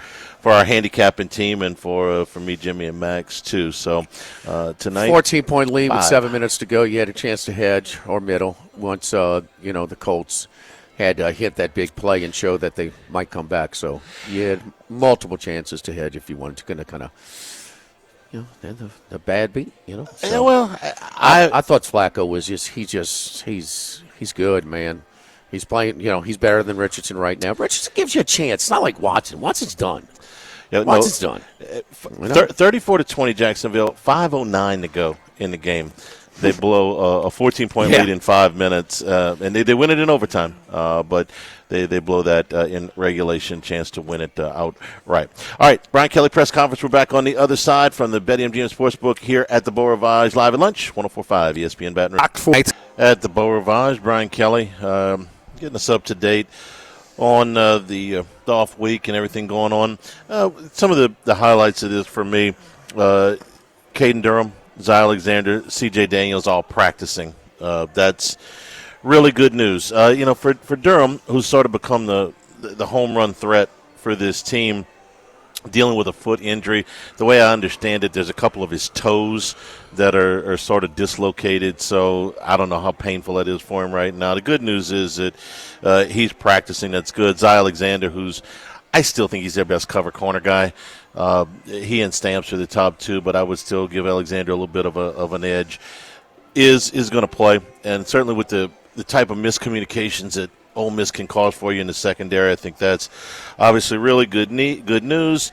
handicapping team and for me, Jimmy, and Max too. So tonight, 14-point lead with 7 minutes to go. You had a chance to hedge or middle once the Colts had hit that big play and show that they might come back. So you had multiple chances to hedge if you wanted to kind of. The bad beat, So, well, I thought Flacco was he's good, man. He's playing, he's better than Richardson right now. Richardson gives you a chance. It's not like Watson. Watson's done. Watson's done. 34-20 Jacksonville, 5:09 to go in the game. They blow a 14-point lead in 5 minutes, and they win it in overtime. But they blow that in regulation, chance to win it outright. All right, Brian Kelly press conference. We're back on the other side from the BetMGM Sportsbook here at the Beau Rivage, live at lunch, 104.5 ESPN Baton Rouge. At the Beau Rivage, Brian Kelly getting us up to date on the off week and everything going on. Some of the highlights of this for me, Caden Durham, Zy Alexander, C.J. Daniels all practicing. That's really good news. For Durham, who's sort of become the home run threat for this team, dealing with a foot injury. The way I understand it, there's a couple of his toes that are sort of dislocated, so I don't know how painful that is for him right now. The good news is that he's practicing. That's good. Zy Alexander, I still think he's their best cover corner guy. He and Stamps are the top two, but I would still give Alexander a little bit of an edge. Is going to play, and certainly with the type of miscommunications that Ole Miss can cause for you in the secondary, I think that's obviously really good news.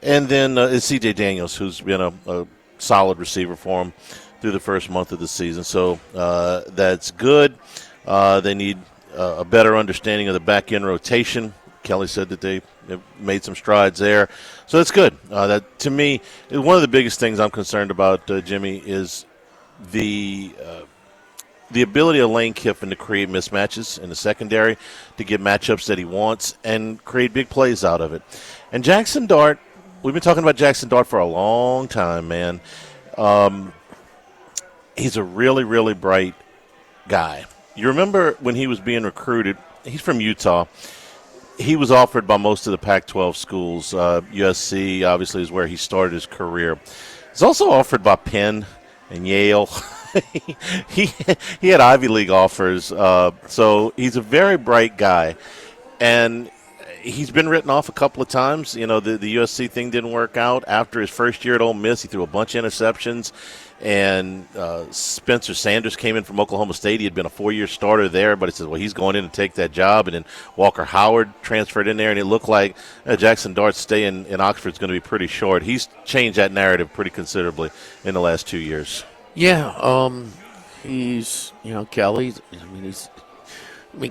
And then it's C.J. Daniels, who's been a solid receiver for him through the first month of the season. So that's good. They need a better understanding of the back-end rotation. Kelly said that they have made some strides there. So that's good. That, to me, one of the biggest things I'm concerned about, Jimmy, is the ability of Lane Kiffin to create mismatches in the secondary, to get matchups that he wants, and create big plays out of it. And Jackson Dart, we've been talking about Jackson Dart for a long time, man. He's a really, really bright guy. You remember when he was being recruited, he's from Utah. He was offered by most of the Pac-12 schools. USC, obviously, is where he started his career. He's also offered by Penn and Yale. he had Ivy League offers. So he's a very bright guy. And, he's been written off a couple of times. The USC thing didn't work out. After his first year at Ole Miss, he threw a bunch of interceptions. And Spencer Sanders came in from Oklahoma State. He had been a 4-year starter there, but he said, well, he's going in to take that job. And then Walker Howard transferred in there, and it looked like Jackson Dart's stay in Oxford is going to be pretty short. He's changed that narrative pretty considerably in the last 2 years. Yeah, he's Kelly.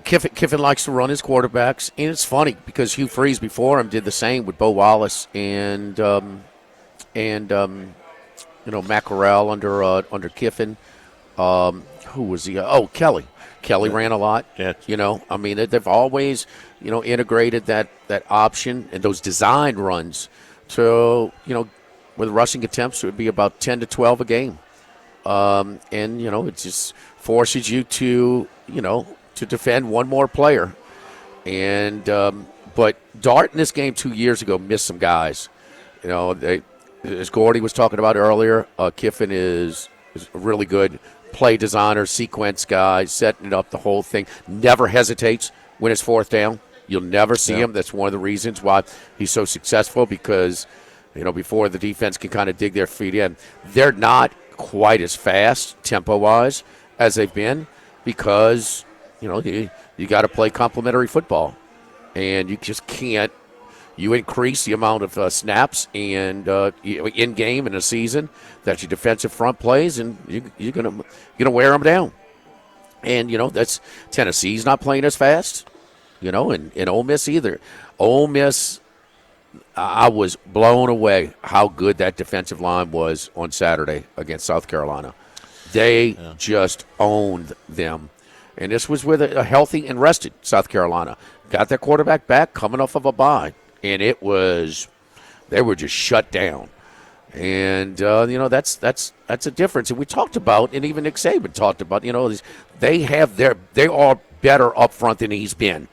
Kiffin likes to run his quarterbacks, and it's funny because Hugh Freeze before him did the same with Bo Wallace and Matt Corral under Kiffin. Who was he? Kelly. Kelly ran a lot. Yeah. They've always, integrated that option and those design runs to, with rushing attempts, it would be about 10 to 12 a game. It just forces you to defend one more player. And but Dart in this game 2 years ago missed some guys. As Gordy was talking about earlier, Kiffin is a really good play designer, sequence guy, setting it up, the whole thing. Never hesitates when it's fourth down. You'll never see him. That's one of the reasons why he's so successful because, before the defense can kind of dig their feet in, they're not quite as fast tempo-wise as they've been because, you got to play complementary football. And you just can't. You increase the amount of snaps and in game in a season that your defensive front plays, and you're gonna wear them down. And that's Tennessee's not playing as fast, and Ole Miss either. Ole Miss, I was blown away how good that defensive line was on Saturday against South Carolina. They just owned them, and this was with a healthy and rested South Carolina. Got their quarterback back coming off of a bye. And they were just shut down. And, that's a difference. And we talked about, and even Nick Saban talked about, they are better up front than he's been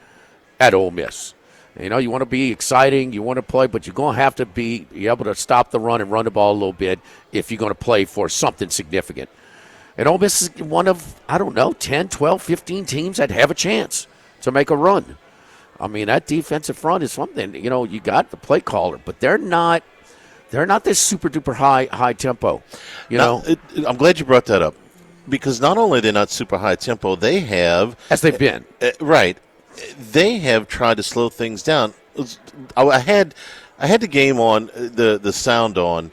at Ole Miss. You want to be exciting, you want to play, but you're going to have to be able to stop the run and run the ball a little bit if you're going to play for something significant. And Ole Miss is one of, 10, 12, 15 teams that have a chance to make a run. That defensive front is something. You got the play caller, but they're not this super duper high tempo. I'm glad you brought that up because not only are they not super high tempo, they have as they've been right. They have tried to slow things down. I had the game on the sound on,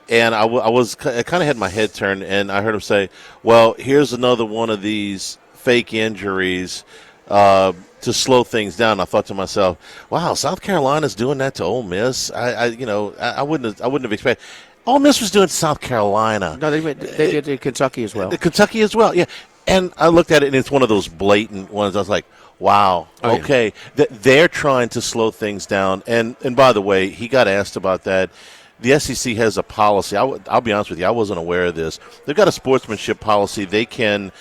and I kind of had my head turned, and I heard him say, "Well, here's another one of these fake injuries." To slow things down. I thought to myself, "Wow, South Carolina's doing that to Ole Miss." I wouldn't have expected. Ole Miss was doing South Carolina. No, they did Kentucky as well. Kentucky as well, yeah. And I looked at it, and it's one of those blatant ones. I was like, "Wow, okay." Yeah. They're trying to slow things down. And by the way, he got asked about that. The SEC has a policy. I'll be honest with you. I wasn't aware of this. They've got a sportsmanship policy. They can.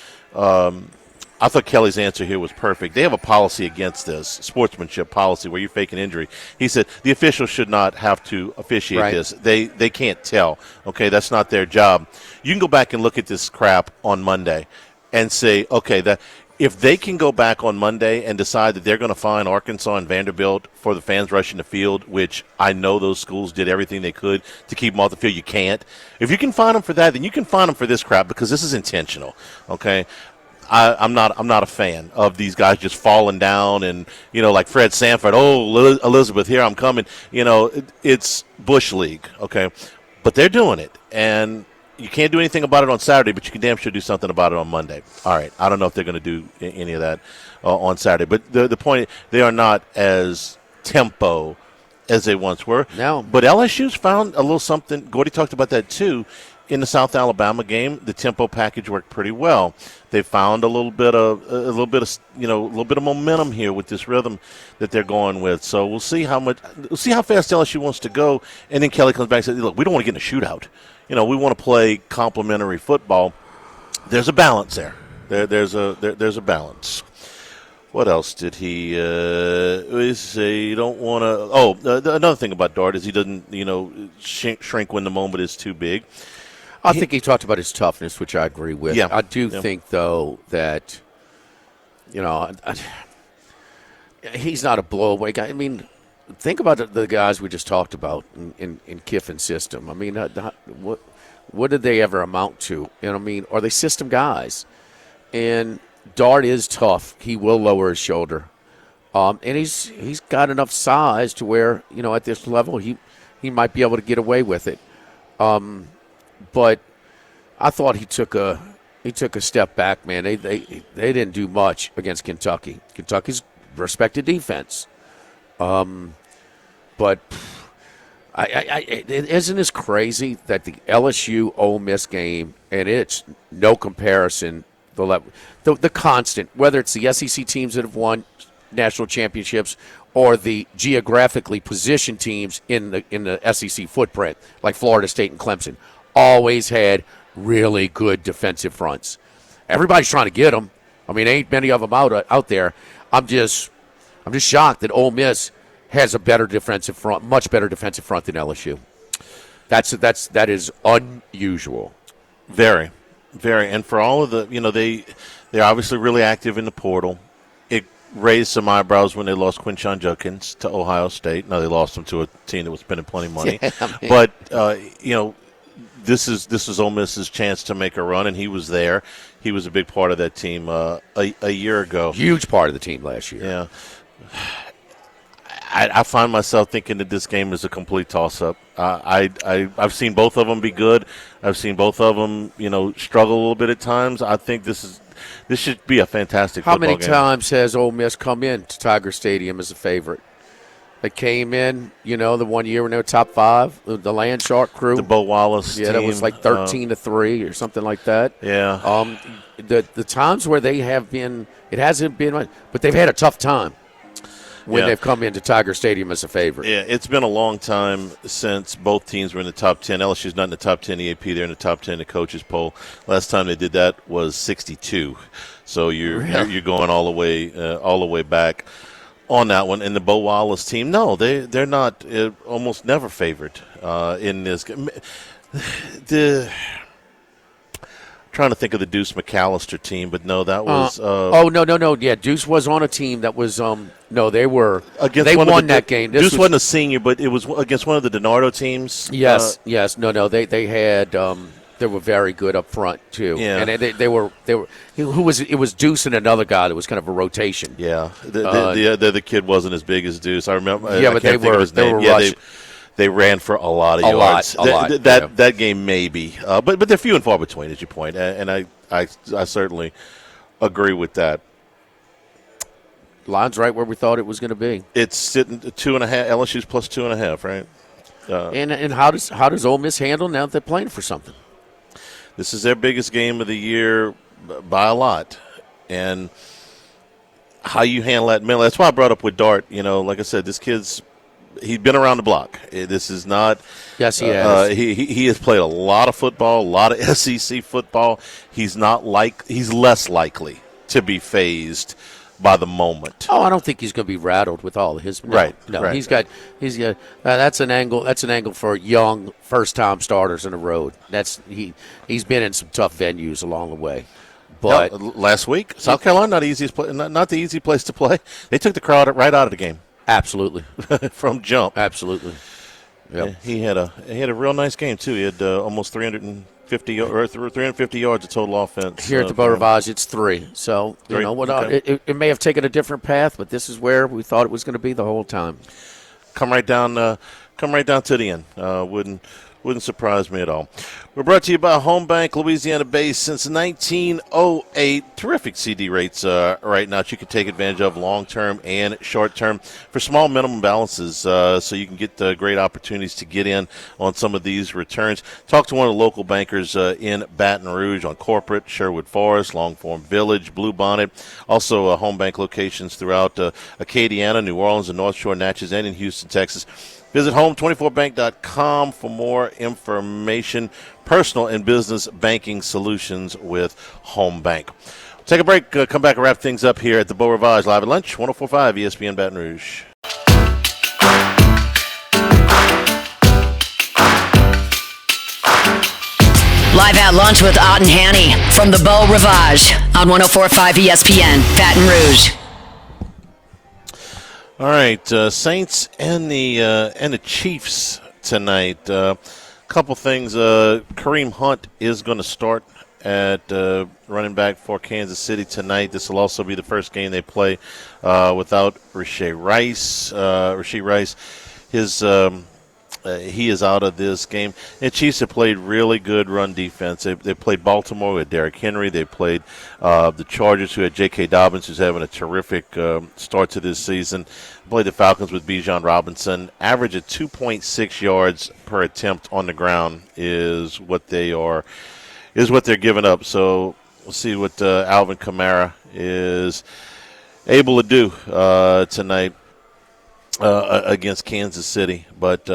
I thought Kelly's answer here was perfect. They have a policy against this, sportsmanship policy, where you fake an injury. He said the officials should not have to officiate this. They can't tell. Okay, that's not their job. You can go back and look at this crap on Monday and say, okay, that if they can go back on Monday and decide that they're going to fine Arkansas and Vanderbilt for the fans rushing the field, which I know those schools did everything they could to keep them off the field. You can't. If you can fine them for that, then you can fine them for this crap because this is intentional. Okay. I'm not a fan of these guys just falling down and, like Fred Sanford, Elizabeth, here I'm coming. It's Bush League, okay? But they're doing it, and you can't do anything about it on Saturday, but you can damn sure do something about it on Monday. All right, I don't know if they're going to do any of that on Saturday. But the point, they are not as tempo as they once were. No. But LSU's found a little something. Gordy talked about that too. In the South Alabama game, the tempo package worked pretty well. They found a little bit of momentum here with this rhythm that they're going with. So we'll see how fast LSU wants to go. And then Kelly comes back and says, "Look, we don't want to get in a shootout. We want to play complementary football." There's a balance there. There's a balance. What else did he say? You don't want to. Another thing about Dart is he doesn't shrink when the moment is too big. I think he talked about his toughness, which I agree with. Yeah. I do think, though, that, he's not a blow-away guy. I mean, think about the guys we just talked about in Kiffin's system. I mean, what did they ever amount to? You know what I mean? Are they system guys? And Dart is tough. He will lower his shoulder. And he's got enough size to where, at this level, he might be able to get away with it. But I thought he took a step back, man. They didn't do much against Kentucky. Kentucky's respected defense. But isn't this crazy that the LSU Ole Miss game, and it's no comparison, the constant, whether it's the SEC teams that have won national championships or the geographically positioned teams in the SEC footprint, like Florida State and Clemson, always had really good defensive fronts. Everybody's trying to get them. I mean, ain't many of them out there. I'm just shocked that Ole Miss has a better defensive front, much better defensive front than LSU. That is unusual. Very, very. And for all of the, they're obviously really active in the portal. It raised some eyebrows when they lost Quinshon Judkins to Ohio State. Now they lost him to a team that was spending plenty of money. Yeah, but this is Ole Miss's chance to make a run, and he was there. He was a big part of that team a year ago. Huge part of the team last year. Yeah. I find myself thinking that this game is a complete toss-up. I've seen both of them be good. I've seen both of them, struggle a little bit at times. I think this should be a fantastic football game. How many times has Ole Miss come in to Tiger Stadium as a favorite? They came in, the one year when they were top 5, the Land Shark crew. The Bo Wallace team. Yeah, that was like 13-3 or something like that. Yeah. The times where they have been, it hasn't been, but they've had a tough time when they've come into Tiger Stadium as a favorite. Yeah, it's been a long time since both teams were in the top 10. LSU's not in the top 10 in the AP. They're in the top 10 in the coaches poll. Last time they did that was 62. So you're going all the way back on that one. And the Bo Wallace team, no, they're not almost never favored in this. Trying to think of the Deuce McAllister team, but no, that was. No. Yeah, Deuce was on a team that was. They were. They won that game. Deuce wasn't a senior, but it was against one of the DiNardo teams. Yes. No. They had. They were very good up front too. Yeah. And they were. Who was? It was Deuce and another guy that was kind of a rotation. Yeah. The kid wasn't as big as Deuce. I remember. Yeah, but they were. They ran for a lot of yards. That game maybe, but they're few and far between, as you point, and I certainly agree with that. Line's right where we thought it was going to be. It's sitting 2.5. LSU's plus 2.5, right? And how does Ole Miss handle now that they're playing for something? This is their biggest game of the year by a lot, and how you handle that mentally. That's why I brought up with Dart. Like I said, this kid's. He's been around the block. This is not. Yes, he has. He has played a lot of football, a lot of SEC football. He's less likely to be phased by the moment. Oh, I don't think he's going to be rattled with all of his. No, right. No, right. he's got. That's an angle. That's an angle for young first-time starters in the road. He's been in some tough venues along the way. But last week, South Carolina, not the easy place to play. They took the crowd right out of the game. Absolutely. From jump. Absolutely. Yep. Yeah, he had a real nice game too. He had almost 350 yards of total offense. Here at the Beau Rivage, it's 3. So, Okay. It may have taken a different path, but this is where we thought it was going to be the whole time. Come right down to the end. Wouldn't surprise me at all. We're brought to you by Home Bank, Louisiana-based since 1908. Terrific CD rates right now that you can take advantage of long-term and short-term for small minimum balances, so you can get great opportunities to get in on some of these returns. Talk to one of the local bankers in Baton Rouge on Corporate, Sherwood Forest, Longform Village, Bluebonnet. Also Home Bank locations throughout Acadiana, New Orleans, and North Shore, Natchez, and in Houston, Texas. Visit home24bank.com for more information. Personal and business banking solutions with Home Bank. Take a break, come back and wrap things up here at the Beau Rivage live at lunch, 104.5 ESPN Baton Rouge. Live at lunch with Ott and Hanny from the Beau Rivage on 104.5 ESPN Baton Rouge. All right, Saints and the Chiefs tonight. Couple things. Kareem Hunt is going to start at running back for Kansas City tonight. This will also be the first game they play without Rashee Rice. He is out of this game. And Chiefs have played really good run defense. They played Baltimore with Derrick Henry. They played the Chargers, who had J.K. Dobbins, who's having a terrific start to this season. Played the Falcons with Bijan Robinson. Average of 2.6 yards per attempt on the ground is what they're giving up. So we'll see what Alvin Kamara is able to do tonight against Kansas City. But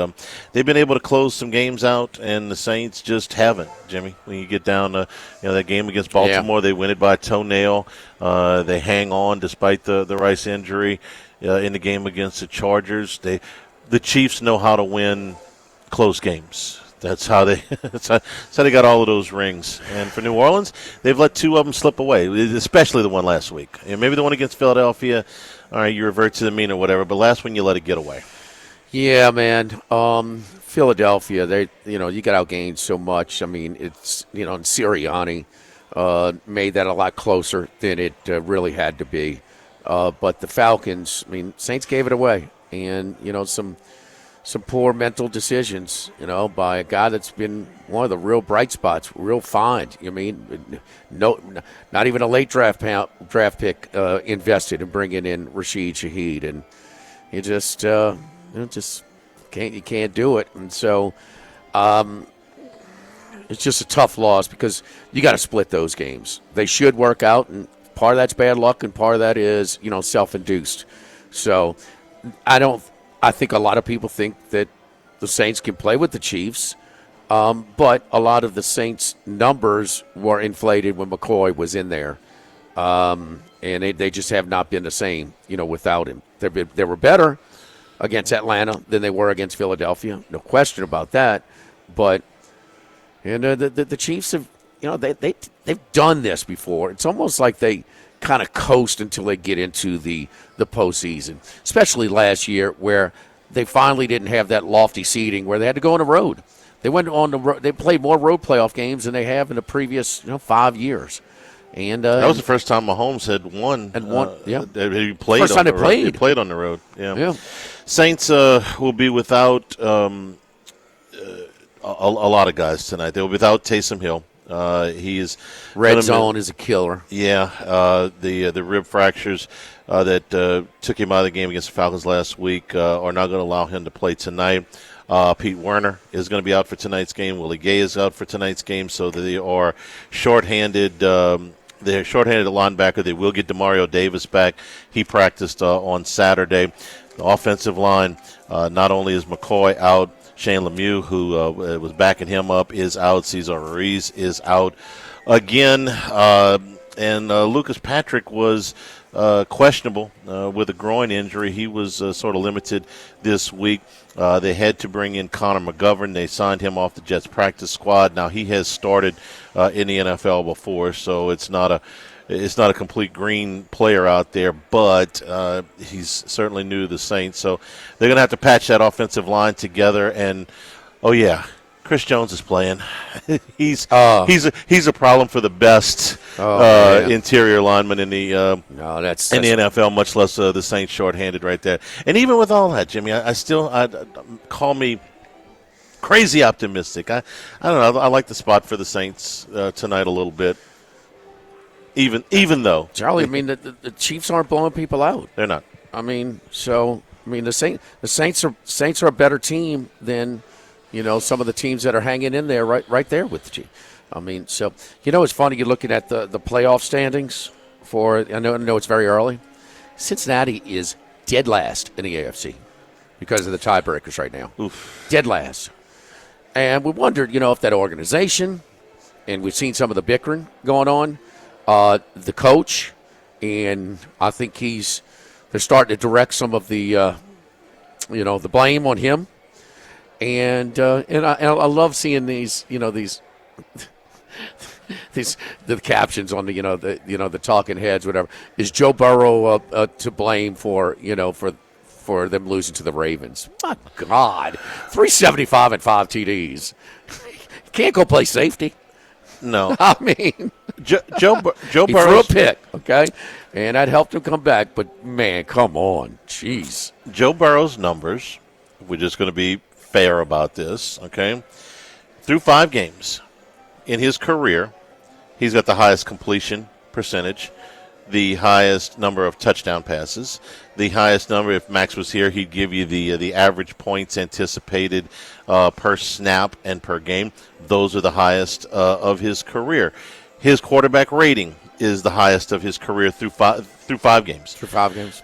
they've been able to close some games out, and the Saints just haven't, Jimmy. When you get down to that game against Baltimore, They win it by a toenail. They hang on despite the Rice injury in the game against the Chargers. The Chiefs know how to win close games. That's how they got all of those rings. And for New Orleans, they've let two of them slip away, especially the one last week. And maybe the one against Philadelphia, all right, you revert to the mean or whatever, but last one you let it get away. Yeah, man. Philadelphia, you got outgained so much. I mean, it's, and Sirianni made that a lot closer than it really had to be. But the Falcons, I mean, Saints gave it away. And, some poor mental decisions, by a guy that's been one of the real bright spots, real find. I mean, not even a late draft pick invested in bringing in Rashid Shaheed, and you just can't do it. And so it's just a tough loss because you got to split those games. They should work out, and part of that's bad luck, and part of that is self-induced. So I think a lot of people think that the Saints can play with the Chiefs, but a lot of the Saints' numbers were inflated when McCoy was in there, and they just have not been the same, without him. They were better against Atlanta than they were against Philadelphia, no question about that. But the Chiefs have, they've done this before. It's almost like they kind of coast until they get into the postseason, especially last year where they finally didn't have that lofty seeding where they had to go on the road. They went on the road. They played more road playoff games than they have in the previous 5 years. And that was the first time Mahomes had won. Yeah. He played first time they played. He played on the road. Yeah. Saints will be without a lot of guys tonight. They will be without Taysom Hill. He is red zone is a killer. Yeah, the rib fractures that took him out of the game against the Falcons last week are not going to allow him to play tonight. Pete Werner is going to be out for tonight's game. Willie Gay is out for tonight's game, so they are shorthanded. They're shorthanded at linebacker. They will get Demario Davis back. He practiced on Saturday. The offensive line, not only is McCoy out, Shane Lemieux, who was backing him up, is out. Cesar Ruiz is out again. And Lucas Patrick was questionable with a groin injury. He was sort of limited this week. They had to bring in Connor McGovern. They signed him off the Jets practice squad. Now, he has started in the NFL before, so it's not a complete green player out there, but he's certainly new to the Saints. So they're going to have to patch that offensive line together. And, oh, yeah, Chris Jones is playing. he's a problem for the best interior lineman in the NFL, much less the Saints shorthanded right there. And even with all that, Jimmy, I call me crazy optimistic. I don't know. I like the spot for the Saints tonight a little bit. Even though, Charlie, I mean, the Chiefs aren't blowing people out. They're not. I mean, the Saints are a better team than some of the teams that are hanging in there right there with the Chiefs. I mean, so it's funny. You're looking at the playoff standings for. I know it's very early. Cincinnati is dead last in the AFC because of the tiebreakers right now. Oof. Dead last, and we wondered, if that organization, and we've seen some of the bickering going on. The coach, and I think they're starting to direct some of the, the blame on him, and I love seeing these the captions on the talking heads, whatever. Is Joe Burrow to blame for for them losing to the Ravens. My God, 375 and 5 TDs. Can't go play safety. No. I mean, Joe he Burrow threw a pick, okay, and that helped him come back. But man, come on, jeez. Joe Burrow's numbers. We're just going to be fair about this, okay? Through 5 games in his career, he's got the highest completion percentage, the highest number of touchdown passes, the highest number. If Max was here, he'd give you the average points anticipated per snap and per game. Those are the highest of his career. His quarterback rating is the highest of his career through 5 games. Through 5 games.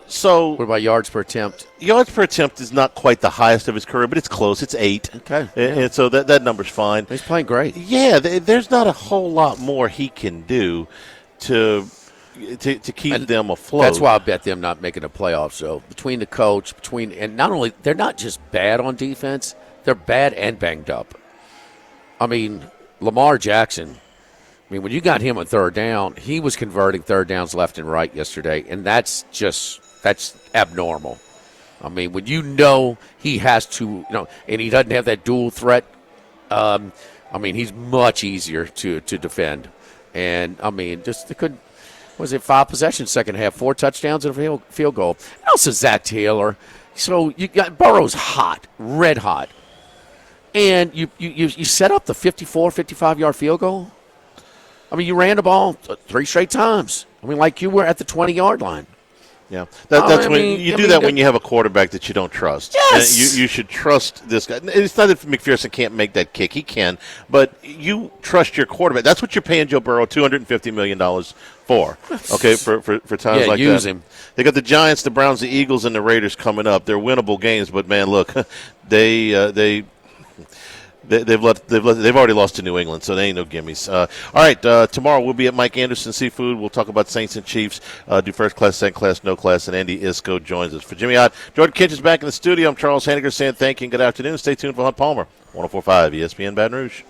So what about yards per attempt? Yards per attempt is not quite the highest of his career, but it's close. It's 8. Okay. And so that number's fine. He's playing great. Yeah, there's not a whole lot more he can do to keep them afloat. That's why I bet them not making the playoffs. So between the coach, and not only they're not just bad on defense, they're bad and banged up. I mean, Lamar Jackson. I mean, when you got him on third down, he was converting third downs left and right yesterday, and that's abnormal. I mean, when he has to, and he doesn't have that dual threat. I mean, he's much easier to defend, and I mean, just they couldn't. Was it 5 possessions second half, 4 touchdowns and a field goal? And also Zach Taylor. So you got Burrow's hot, red hot, and you set up the 54, 55-yard field goal. I mean, you ran the ball 3 straight times. I mean, like you were at the 20-yard line. Yeah, that's when you do that when you have a quarterback that you don't trust. Yes, you should trust this guy. It's not that McPherson can't make that kick; he can, but you trust your quarterback. That's what you're paying Joe Burrow $250 million for. Okay, for times like use that. Him. They got the Giants, the Browns, the Eagles, and the Raiders coming up. They're winnable games, but man, look, they've already lost to New England, so they ain't no gimmies. All right, tomorrow we'll be at Mike Anderson Seafood. We'll talk about Saints and Chiefs, do first class, second class, no class, and Andy Isco joins us. For Jimmy Ott, Jordan Kitchens back in the studio. I'm Charles Hanniger saying thank you and good afternoon. Stay tuned for Hunt Palmer, 104.5 ESPN Baton Rouge.